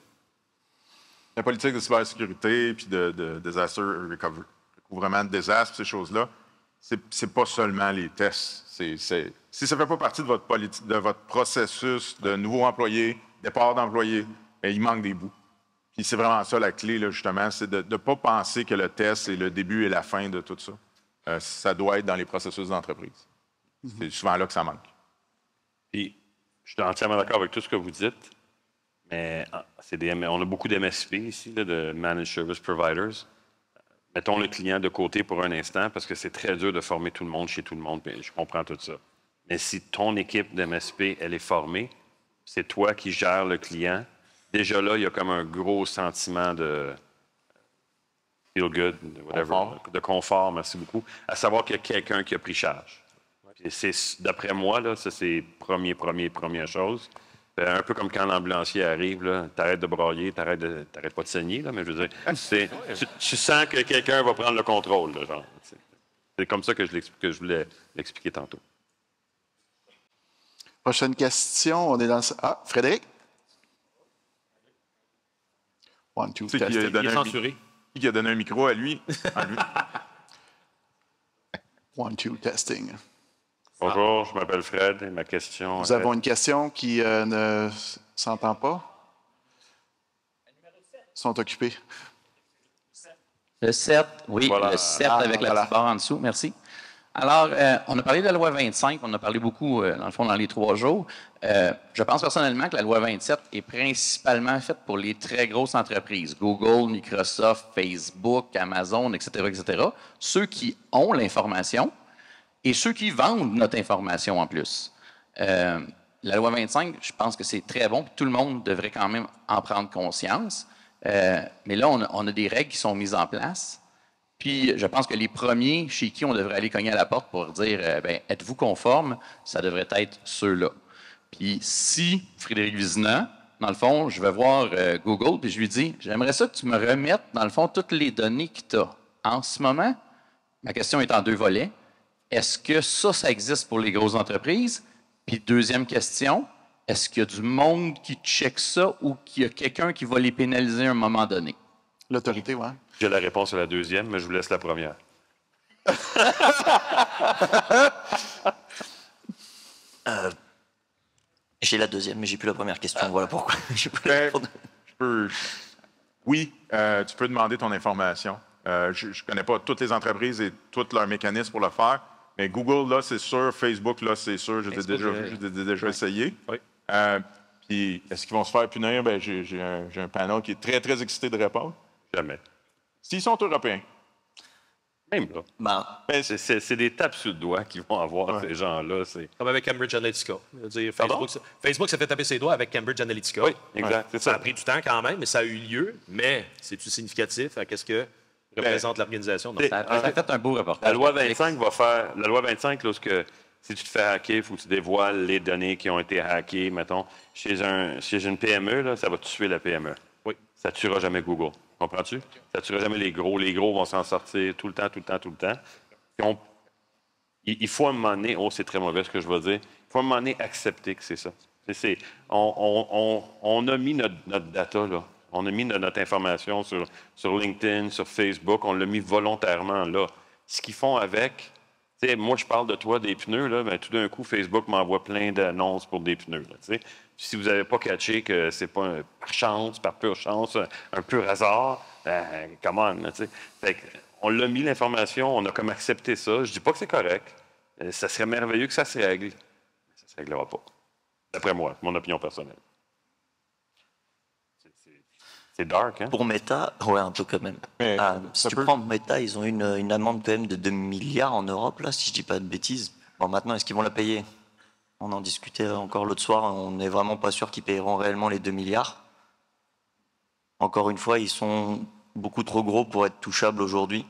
La politique de cybersécurité puis de disaster recovery, recouvrement de désastres, ces choses-là, c'est pas seulement les tests. Si ça ne fait pas partie de votre processus de nouveaux employés, départ d'employés, il manque des bouts. Puis c'est vraiment ça la clé, là, justement, c'est de ne pas penser que le test est le début et la fin de tout ça. Ça doit être dans les processus d'entreprise. C'est souvent là que ça manque. Puis, je suis entièrement d'accord avec tout ce que vous dites, mais on a beaucoup d'MSP ici, là, de Managed Service Providers. Mettons le client de côté pour un instant, parce que c'est très dur de former tout le monde chez tout le monde, puis je comprends tout ça. Mais si ton équipe d'MSP, elle est formée, c'est toi qui gères le client, déjà là, il y a comme un gros sentiment de feel good, whatever, de confort, merci beaucoup, à savoir qu'il y a quelqu'un qui a pris charge. Et c'est, d'après moi, là, ça, c'est première chose. Un peu comme quand l'ambulancier arrive, t'arrêtes de brailler, t'arrêtes pas de saigner, là, mais je veux dire, tu sens que quelqu'un va prendre le contrôle. Là, genre, c'est comme ça que je voulais l'expliquer tantôt. Prochaine question, on est dans... Ah, Frédéric? One, two, Tu sais qui Il est censuré. Qui a donné un micro à lui? One, two, testing. Bonjour, je m'appelle Fred et ma question... Nous avons une question qui ne s'entend pas. Ils sont occupés. Le 7, oui, Voilà. le 7 avec la petite barre en dessous, merci. Alors, on a parlé de la loi 25, on en a parlé beaucoup, dans le fond, dans les 3 jours. Je pense personnellement que la loi 27 est principalement faite pour les très grosses entreprises, Google, Microsoft, Facebook, Amazon, etc., etc., ceux qui ont l'information et ceux qui vendent notre information en plus. La loi 25, je pense que c'est très bon, puis tout le monde devrait quand même en prendre conscience. Mais là, on a des règles qui sont mises en place. Puis, je pense que les premiers chez qui on devrait aller cogner à la porte pour dire ben, êtes-vous conforme, ça devrait être ceux-là. Puis, si Frédéric Vizina, dans le fond, je vais voir Google, puis je lui dis j'aimerais ça que tu me remettes, dans le fond, toutes les données que tu as. En ce moment, ma question est en 2 volets. Est-ce que ça existe pour les grosses entreprises? Puis, deuxième question, est-ce qu'il y a du monde qui check ça ou qu'il y a quelqu'un qui va les pénaliser à un moment donné? L'autorité, oui. J'ai la réponse à la deuxième, mais je vous laisse la première. J'ai la deuxième, mais j'ai plus la première question. Voilà pourquoi. Je peux Ben, répondre. Oui, tu peux demander ton information. Je ne connais pas toutes les entreprises et tous leurs mécanismes pour le faire, mais Google, là, c'est sûr. Facebook, là, c'est sûr. Je l'ai déjà essayé. Oui. Puis, est-ce qu'ils vont se faire punir? Ben, j'ai un panel qui est très, très excité de répondre. Jamais. S'ils sont européens. Même là. Ben, C'est des tapes sur le doigt qu'ils vont avoir, ces gens-là. C'est... Comme avec Cambridge Analytica. Je veux dire, Pardon? Facebook s'est fait taper ses doigts avec Cambridge Analytica. Oui, exact. C'est Ça ça. a pris du temps quand même, mais ça a eu lieu. Mais c'est-tu significatif à qu'est-ce que représente l'organisation? Non. Ça a fait un beau reportage. La loi 25 va faire... La loi 25, lorsque si tu te fais hacker, il faut que tu dévoiles les données qui ont été hackées, mettons. Chez une PME, là, ça va tuer la PME. Oui. Ça ne tuera jamais Google. Comprends-tu? Ça ne tuera jamais les gros. Les gros vont s'en sortir tout le temps. Puis il faut à un moment donné... Oh, c'est très mauvais ce que je vais dire. Il faut à un moment donné accepter que c'est ça. On a mis notre data, là. On a mis notre information sur LinkedIn, sur Facebook. On l'a mis volontairement là. Ce qu'ils font avec... Tu sais, moi, je parle de toi, des pneus, là, ben, tout d'un coup, Facebook m'envoie plein d'annonces pour des pneus. Là, tu sais. Si vous n'avez pas catché que c'est pas par chance, par pure chance, un pur hasard, come on, là, tu sais. Fait on l'a mis l'information, on a comme accepté ça. Je dis pas que c'est correct. Ça serait merveilleux que ça se règle. Ça ne se réglera pas. D'après moi, mon opinion personnelle. C'est dark, hein? pour Meta, ouais, un peu quand même. Mais Si ça tu peut- prends Meta, ils ont une amende quand même de 2 milliards en Europe, là, si je dis pas de bêtises. Bon, maintenant, est-ce qu'ils vont la payer? On en discutait encore l'autre soir, on n'est vraiment pas sûr qu'ils payeront réellement les 2 milliards. Encore une fois, ils sont beaucoup trop gros pour être touchables aujourd'hui.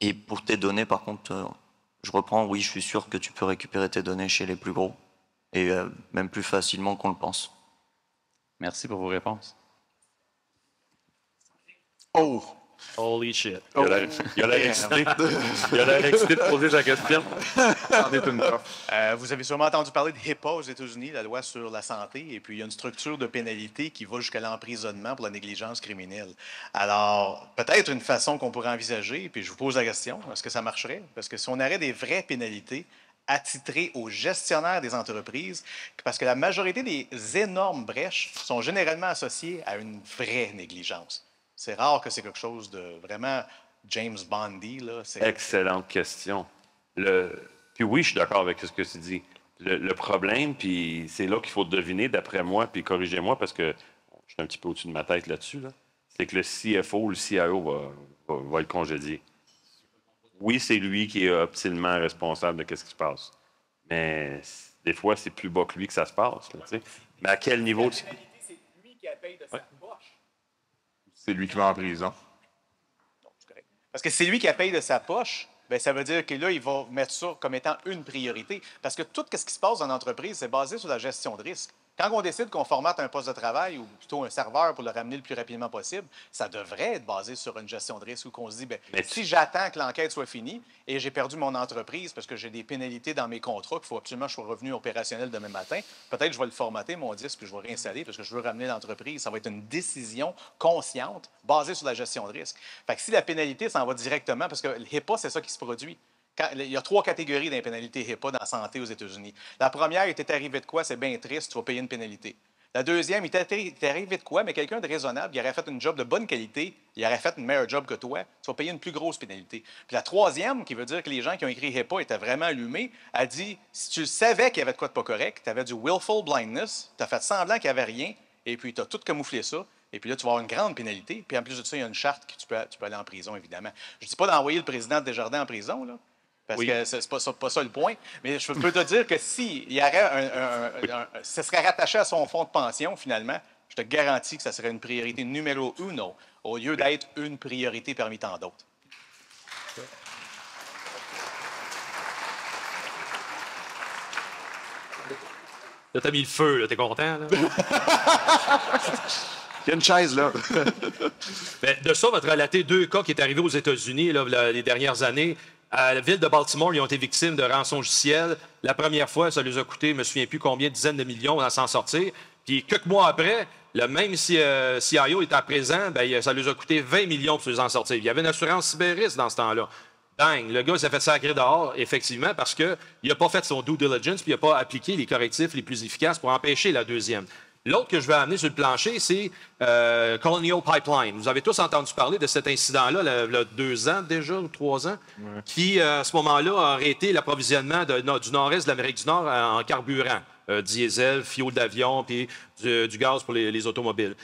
Et pour tes données, par contre, je reprends, oui, je suis sûr que tu peux récupérer tes données chez les plus gros. Et même plus facilement qu'on le pense. Merci pour vos réponses. Oh! Holy shit. Il a l'air excité. Il a l'air excité de poser sa question. c'en est une toffe. Vous avez sûrement entendu parler de HIPAA aux États-Unis, la loi sur la santé, et puis il y a une structure de pénalité qui va jusqu'à l'emprisonnement pour la négligence criminelle. Alors, peut-être une façon qu'on pourrait envisager, puis je vous pose la question, est-ce que ça marcherait? Parce que si on aurait des vraies pénalités attitrées aux gestionnaires des entreprises, parce que la majorité des énormes brèches sont généralement associées à une vraie négligence. C'est rare que c'est quelque chose de vraiment James Bondy, là. Excellente question. Puis oui, je suis d'accord avec ce que tu dis. Le problème, puis c'est là qu'il faut deviner, d'après moi, puis corrigez-moi, parce que je suis un petit peu au-dessus de ma tête là-dessus, c'est que le CFO ou le CIO va être congédié. Oui, c'est lui qui est optimalement responsable de ce qui se passe. Mais des fois, c'est plus bas que lui que ça se passe. Là, mais à quel niveau... C'est lui qui paye de sa poche. C'est lui qui va en prison. Non, c'est correct. Parce que c'est lui qui paye de sa poche. Bien, ça veut dire que là, il va mettre ça comme étant une priorité. Parce que tout ce qui se passe dans l'entreprise, c'est basé sur la gestion de risque. Quand on décide qu'on formate un poste de travail ou plutôt un serveur pour le ramener le plus rapidement possible, ça devrait être basé sur une gestion de risque où on se dit, bien, si j'attends que l'enquête soit finie et j'ai perdu mon entreprise parce que j'ai des pénalités dans mes contrats, qu'il faut absolument que je sois revenu opérationnel demain matin, peut-être que je vais le formater, mon disque, puis je vais réinstaller parce que je veux ramener l'entreprise. Ça va être une décision consciente basée sur la gestion de risque. Fait que si la pénalité s'en va directement, parce que le HIPAA, c'est ça qui se produit. Il y a 3 catégories d'impénalités HIPAA dans la santé aux États-Unis. La première, il t'est arrivé de quoi? C'est bien triste, tu vas payer une pénalité. La deuxième, il t'est arrivé de quoi? Mais quelqu'un de raisonnable, il aurait fait une job de bonne qualité, il aurait fait une meilleure job que toi, tu vas payer une plus grosse pénalité. Puis la troisième, qui veut dire que les gens qui ont écrit HIPAA étaient vraiment allumés, a dit, si tu savais qu'il y avait de quoi de pas correct, tu avais du willful blindness, tu as fait semblant qu'il n'y avait rien, et puis tu as tout camouflé ça, et puis là, tu vas avoir une grande pénalité. Puis en plus de ça, il y a une charte que tu peux aller en prison, évidemment. Je ne dis pas d'envoyer le président de Desjardins en prison, là. Parce que c'est pas ça le point. Mais je peux te dire que s'il y aurait ce serait rattaché à son fonds de pension, finalement, je te garantis que ça serait une priorité numéro 1 au lieu d'être une priorité parmi tant d'autres. Là, t'as mis le feu, là. T'es content, là? Il y a une chaise, là. Bien, de ça, on va te relater 2 cas qui est arrivé aux États-Unis là, les dernières années. À la ville de Baltimore, ils ont été victimes de rançongiciel. La première fois, ça les a coûté, je ne me souviens plus combien, dizaines de millions à s'en sortir. Puis quelques mois après, le même CIO était présent, bien, ça les a coûté 20 millions pour en sortir. Il y avait une assurance cyberrisque dans ce temps-là. Bang! Le gars s'est fait sacrer dehors, effectivement, parce qu'il n'a pas fait son due diligence puis il n'a pas appliqué les correctifs les plus efficaces pour empêcher la deuxième. L'autre que je vais amener sur le plancher, c'est Colonial Pipeline. Vous avez tous entendu parler de cet incident-là, il y a 2 ans déjà, ou 3 ans, qui, à ce moment-là, a arrêté l'approvisionnement du nord-est de l'Amérique du Nord en carburant, diesel, fioul d'avion, puis du gaz pour les automobiles.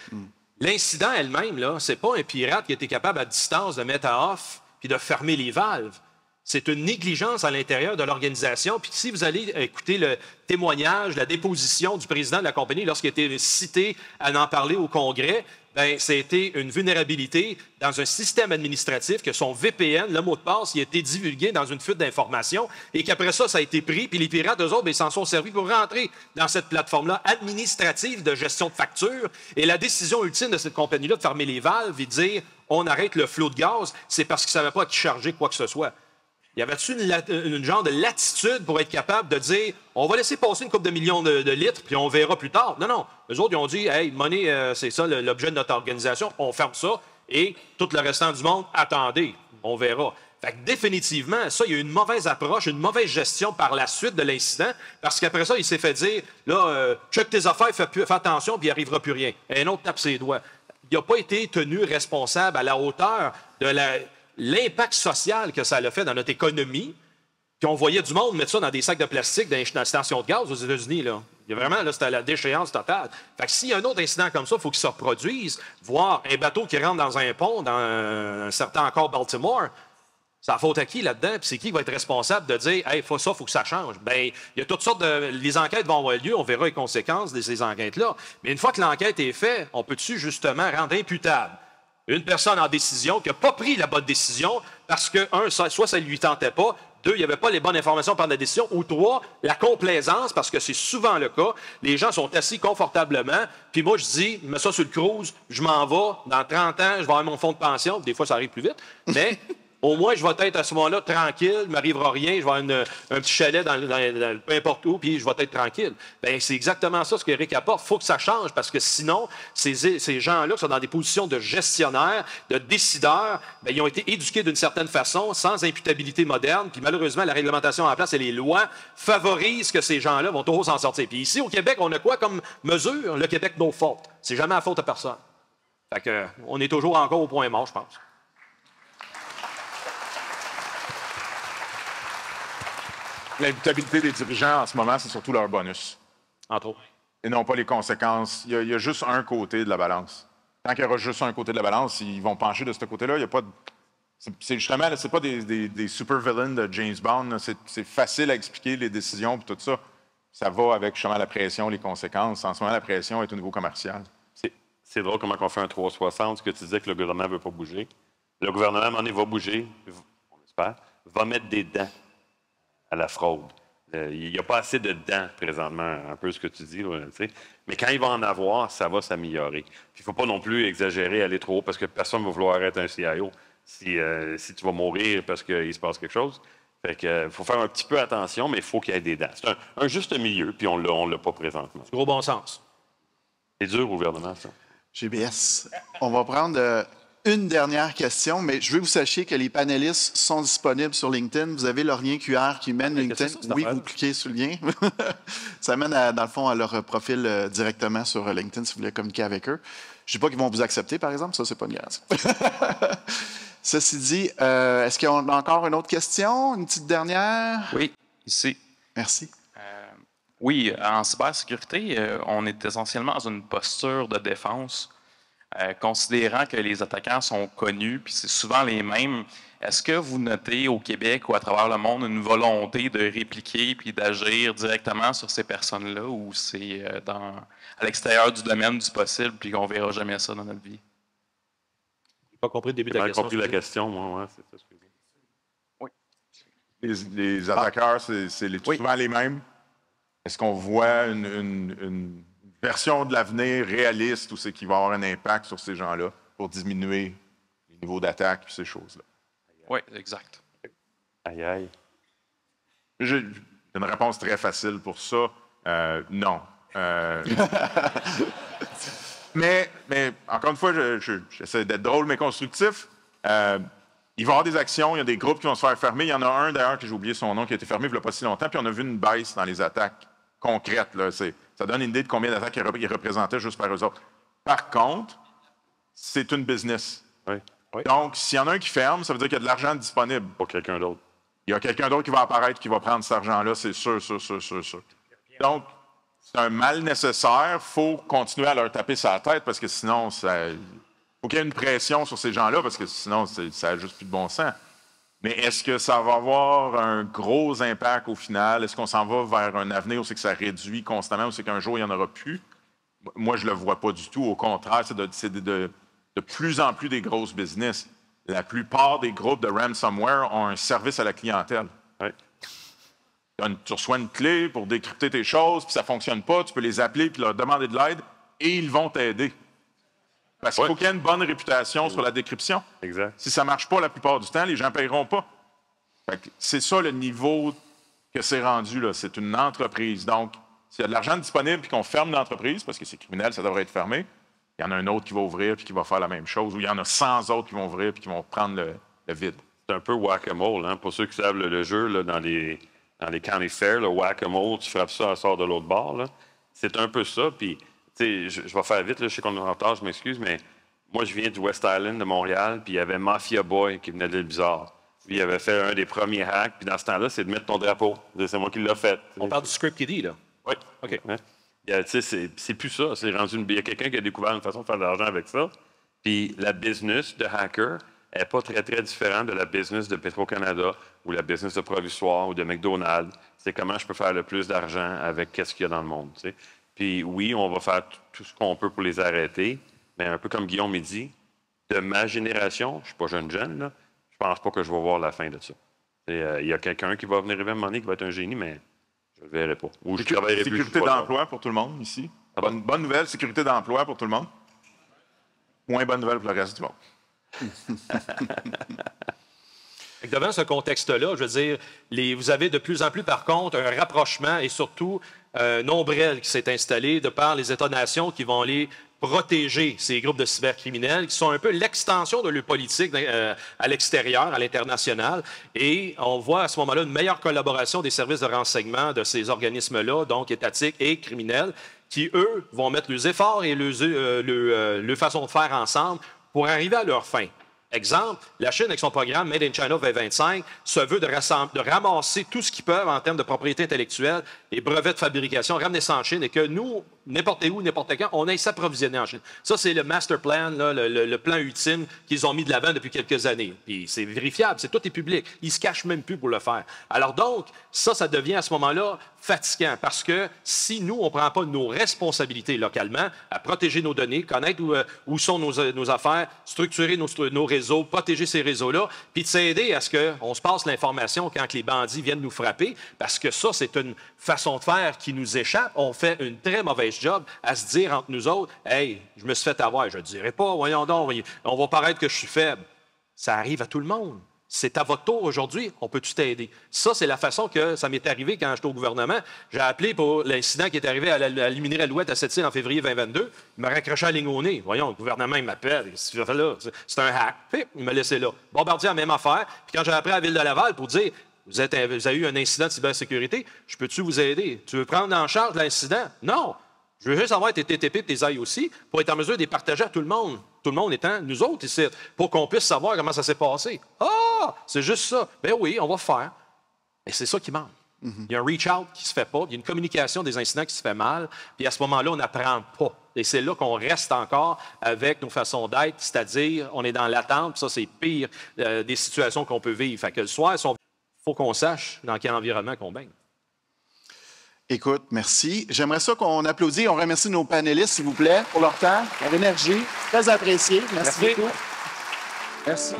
L'incident elle-même, là, c'est pas un pirate qui était capable à distance de mettre à off puis de fermer les valves. C'est une négligence à l'intérieur de l'organisation. Puis si vous allez écouter le témoignage, la déposition du président de la compagnie lorsqu'il a été cité à en parler au Congrès, bien, c'était une vulnérabilité dans un système administratif que son VPN, le mot de passe, il a été divulgué dans une fuite d'informations et qu'après ça, ça a été pris. Puis les pirates, eux autres, bien, ils s'en sont servis pour rentrer dans cette plateforme-là administrative de gestion de factures. Et la décision ultime de cette compagnie-là de fermer les valves et de dire on arrête le flot de gaz, c'est parce qu'ils ne savaient pas à qui charger quoi que ce soit. Y avait-tu une genre de latitude pour être capable de dire on va laisser passer une couple de millions de litres puis on verra plus tard? Non, non. Eux autres, ils ont dit hey, money, c'est ça l'objet de notre organisation, on ferme ça et tout le restant du monde, attendez, on verra. Fait que définitivement, ça, il y a eu une mauvaise approche, une mauvaise gestion par la suite de l'incident parce qu'après ça, il s'est fait dire là, check tes affaires, fais attention puis il n'arrivera plus rien. Et un autre tape ses doigts. Il n'a pas été tenu responsable à la hauteur de l'impact social que ça a fait dans notre économie, puis on voyait du monde mettre ça dans des sacs de plastique dans les stations de gaz aux États-Unis. Là. Il y a vraiment, là, c'était la déchéance totale. Fait que s'il y a un autre incident comme ça, il faut qu'il se reproduise. Voir un bateau qui rentre dans un pont, dans un certain encore Baltimore, c'est la faute à qui là-dedans? Puis c'est qui va être responsable de dire hey, faut que ça change? Bien, il y a toutes sortes de. Les enquêtes vont avoir lieu, on verra les conséquences de ces enquêtes-là. Mais une fois que l'enquête est faite, on peut-tu justement rendre imputable une personne en décision qui n'a pas pris la bonne décision parce que, soit ça ne lui tentait pas, 2, il n'y avait pas les bonnes informations par la décision, ou 3, la complaisance, parce que c'est souvent le cas. Les gens sont assis confortablement, puis moi, je dis, mets ça sur le cruise, je m'en vais, dans 30 ans, je vais avoir mon fonds de pension, des fois, ça arrive plus vite, mais au moins, je vais être à ce moment-là tranquille, il ne m'arrivera rien, je vais avoir un petit chalet dans peu importe où, puis je vais être tranquille. Bien, c'est exactement ça ce qu'Éric apporte. Il faut que ça change, parce que sinon, ces gens-là qui sont dans des positions de gestionnaires, de décideurs, bien, ils ont été éduqués d'une certaine façon, sans imputabilité moderne, puis malheureusement, la réglementation en place et les lois favorisent que ces gens-là vont toujours s'en sortir. Puis ici, au Québec, on a quoi comme mesure? Le Québec, no fault. C'est jamais à faute à personne. Fait que, on est toujours encore au point mort, je pense. l'imputabilité des dirigeants, en ce moment, c'est surtout leur bonus. Entre autres. Et non pas les conséquences. Il y a juste un côté de la balance. Tant qu'il y aura juste un côté de la balance, ils vont pencher de ce côté-là. Il y a pas de... C'est justement, c'est pas des super villains de James Bond. C'est facile à expliquer les décisions et tout ça. Ça va avec justement la pression, les conséquences. En ce moment, la pression est au niveau commercial. C'est drôle comment on fait un 360, ce que tu disais que le gouvernement ne veut pas bouger. Le gouvernement, à un moment donné, va bouger, on espère, va mettre des dents à la fraude. Il n'y a pas assez de dents présentement, un peu ce que tu dis. Là, mais quand il va en avoir, ça va s'améliorer. Il ne faut pas non plus exagérer, aller trop haut, parce que personne ne va vouloir être un CIO si tu vas mourir parce qu'il se passe quelque chose. Fait que, faut faire un petit peu attention, mais il faut qu'il y ait des dents. C'est un juste milieu, puis on ne l'a pas présentement. Gros bon sens. C'est dur au gouvernement, ça. GBS. On va prendre une dernière question, mais je veux que vous sachiez que les panélistes sont disponibles sur LinkedIn. Vous avez leur lien QR qui mène LinkedIn. Oui, vous cliquez sur le lien. Ça mène, dans le fond, à leur profil directement sur LinkedIn si vous voulez communiquer avec eux. Je ne dis pas qu'ils vont vous accepter, par exemple. Ça, c'est pas une garantie. Ceci dit, est-ce qu'il y a encore une autre question? Une petite dernière? Oui, ici. Merci. Oui, en cybersécurité, on est essentiellement dans une posture de défense. Considérant que les attaquants sont connus, puis c'est souvent les mêmes, est-ce que vous notez au Québec ou à travers le monde une volonté de répliquer puis d'agir directement sur ces personnes-là, ou c'est à l'extérieur du domaine du possible puis qu'on ne verra jamais ça dans notre vie? Je n'ai pas compris le début de la question. J'ai compris la question, moi, c'est ça. Oui. Les attaqueurs, c'est souvent les mêmes. Est-ce qu'on voit une version de l'avenir réaliste où c'est qu'il va avoir un impact sur ces gens-là pour diminuer les niveaux d'attaque et ces choses-là? Oui, exact. Aïe, aïe. J'ai une réponse très facile pour ça. Non. mais encore une fois, j'essaie d'être drôle mais constructif. Il va y avoir des actions, il y a des groupes qui vont se faire fermer. Il y en a un, d'ailleurs, que j'ai oublié son nom, qui a été fermé il n'y a pas si longtemps, puis on a vu une baisse dans les attaques concrètes. Là. Ça donne une idée de combien d'attaques ils représentaient juste par eux autres. Par contre, c'est une business. Oui. Oui. Donc, s'il y en a un qui ferme, ça veut dire qu'il y a de l'argent disponible. Pour quelqu'un d'autre. Il y a quelqu'un d'autre qui va apparaître, qui va prendre cet argent-là, c'est sûr. Donc, c'est un mal nécessaire. Il faut continuer à leur taper sur la tête parce que sinon, il faut qu'il y ait une pression sur ces gens-là parce que sinon, ça n'a juste plus de bon sens. Mais est-ce que ça va avoir un gros impact au final? Est-ce qu'on s'en va vers un avenir où c'est que ça réduit constamment, où c'est qu'un jour, il n'y en aura plus? Moi, je ne le vois pas du tout. Au contraire, c'est de plus en plus des grosses business. La plupart des groupes de ransomware ont un service à la clientèle. Oui. Tu reçois une clé pour décrypter tes choses, puis ça ne fonctionne pas, tu peux les appeler puis leur demander de l'aide, et ils vont t'aider. Parce qu'il faut qu'il y ait une bonne réputation sur la décryption. Exact. Si ça ne marche pas la plupart du temps, les gens ne paieront pas. C'est ça le niveau que c'est rendu. C'est une entreprise. Donc, s'il y a de l'argent disponible et qu'on ferme l'entreprise, parce que c'est criminel, ça devrait être fermé, il y en a un autre qui va ouvrir puis qui va faire la même chose, ou il y en a 100 autres qui vont ouvrir puis qui vont prendre le vide. C'est un peu whack-a-mole. Hein? Pour ceux qui savent le jeu là, dans les county fairs, le whack-a-mole, tu frappes ça, ça sort de l'autre bord. Là. C'est un peu ça. Puis, je vais faire vite, là, je sais qu'on est en retard, je m'excuse, mais moi, je viens du West Island de Montréal, puis il y avait Mafia Boy qui venait de l'île Bizarre. Puis il avait fait un des premiers hacks, puis dans ce temps-là, c'est de mettre ton drapeau. C'est moi qui l'ai fait. On parle du script kiddie, là? Oui. OK. Ouais. C'est plus ça. C'est rendu il y a quelqu'un qui a découvert une façon de faire de l'argent avec ça. Puis la business de hacker n'est pas très, très différente de la business de Petro-Canada ou la business de Provisoire ou de McDonald's. C'est comment je peux faire le plus d'argent avec qu'est-ce qu'il y a dans le monde. T'sais. Puis oui, on va faire tout ce qu'on peut pour les arrêter, mais un peu comme Guillaume m'a dit, de ma génération, je ne suis pas jeune, là, je pense pas que je vais voir la fin de ça. Il y a quelqu'un qui va venir arriver à un moment donné qui va être un génie, mais je ne le verrai pas. Ou je travaillerai plus. Sécurité d'emploi pour tout le monde ici. Bonne nouvelle, sécurité d'emploi pour tout le monde. Moins bonne nouvelle pour le reste du monde. Devant ce contexte-là, je veux dire, vous avez de plus en plus, par contre, un rapprochement et surtout un ombrelle qui s'est installé de par les États-nations qui vont aller protéger ces groupes de cybercriminels qui sont un peu l'extension de leur politique à l'extérieur, à l'international. Et on voit à ce moment-là une meilleure collaboration des services de renseignement de ces organismes-là, donc étatiques et criminels, qui, eux, vont mettre leurs efforts et leurs façons de faire ensemble pour arriver à leur fin. Exemple, la Chine, avec son programme Made in China 2025, se veut de ramasser tout ce qu'ils peuvent en termes de propriété intellectuelle, les brevets de fabrication, ramener ça en Chine et que nous, n'importe où, n'importe quand, on aille s'approvisionner en Chine. Ça, c'est le master plan, là, le plan ultime qu'ils ont mis de l'avant depuis quelques années. Puis c'est vérifiable, tout est public. Ils ne se cachent même plus pour le faire. Alors donc, ça devient à ce moment-là fatigant parce que si nous, on ne prend pas nos responsabilités localement à protéger nos données, connaître où sont nos affaires, structurer nos réseaux, protéger ces réseaux-là, puis de s'aider à ce qu'on se passe l'information quand les bandits viennent nous frapper, parce que ça, c'est une façon de faire qui nous échappe. On fait une très mauvaise job à se dire entre nous autres, « Hey, je me suis fait avoir. » Je ne dirais pas, voyons donc, on va paraître que je suis faible. Ça arrive à tout le monde. C'est à votre tour aujourd'hui, on peut-tu t'aider? Ça, c'est la façon que ça m'est arrivé quand j'étais au gouvernement. J'ai appelé pour l'incident qui est arrivé à l'iminerie Alouette à Sept-Îles en février 2022. Il m'a raccroché la ligne au nez. Voyons, le gouvernement, il m'appelle. C'est un hack. Puis, il m'a laissé là. Bombardier, la même affaire. Puis quand j'ai appelé à la Ville de Laval pour dire, vous avez eu un incident de cybersécurité, je peux-tu vous aider? Tu veux prendre en charge l'incident? Non. Je veux juste avoir tes TTP et tes IOC pour être en mesure de les partager à tout le monde. Tout le monde étant nous autres ici, pour qu'on puisse savoir comment ça s'est passé. Ah! C'est juste ça. Ben oui, on va faire. Et c'est ça qui manque. Il y a un reach-out qui ne se fait pas, il y a une communication des incidents qui se fait mal, puis à ce moment-là, on n'apprend pas. Et c'est là qu'on reste encore avec nos façons d'être, c'est-à-dire, on est dans l'attente, ça, c'est pire des situations qu'on peut vivre. Fait que le soir, il faut qu'on sache dans quel environnement qu'on baigne. Écoute, merci. J'aimerais ça qu'on applaudisse. On remercie nos panélistes, s'il vous plaît, pour leur temps, leur énergie. Très apprécié. Merci beaucoup. Merci.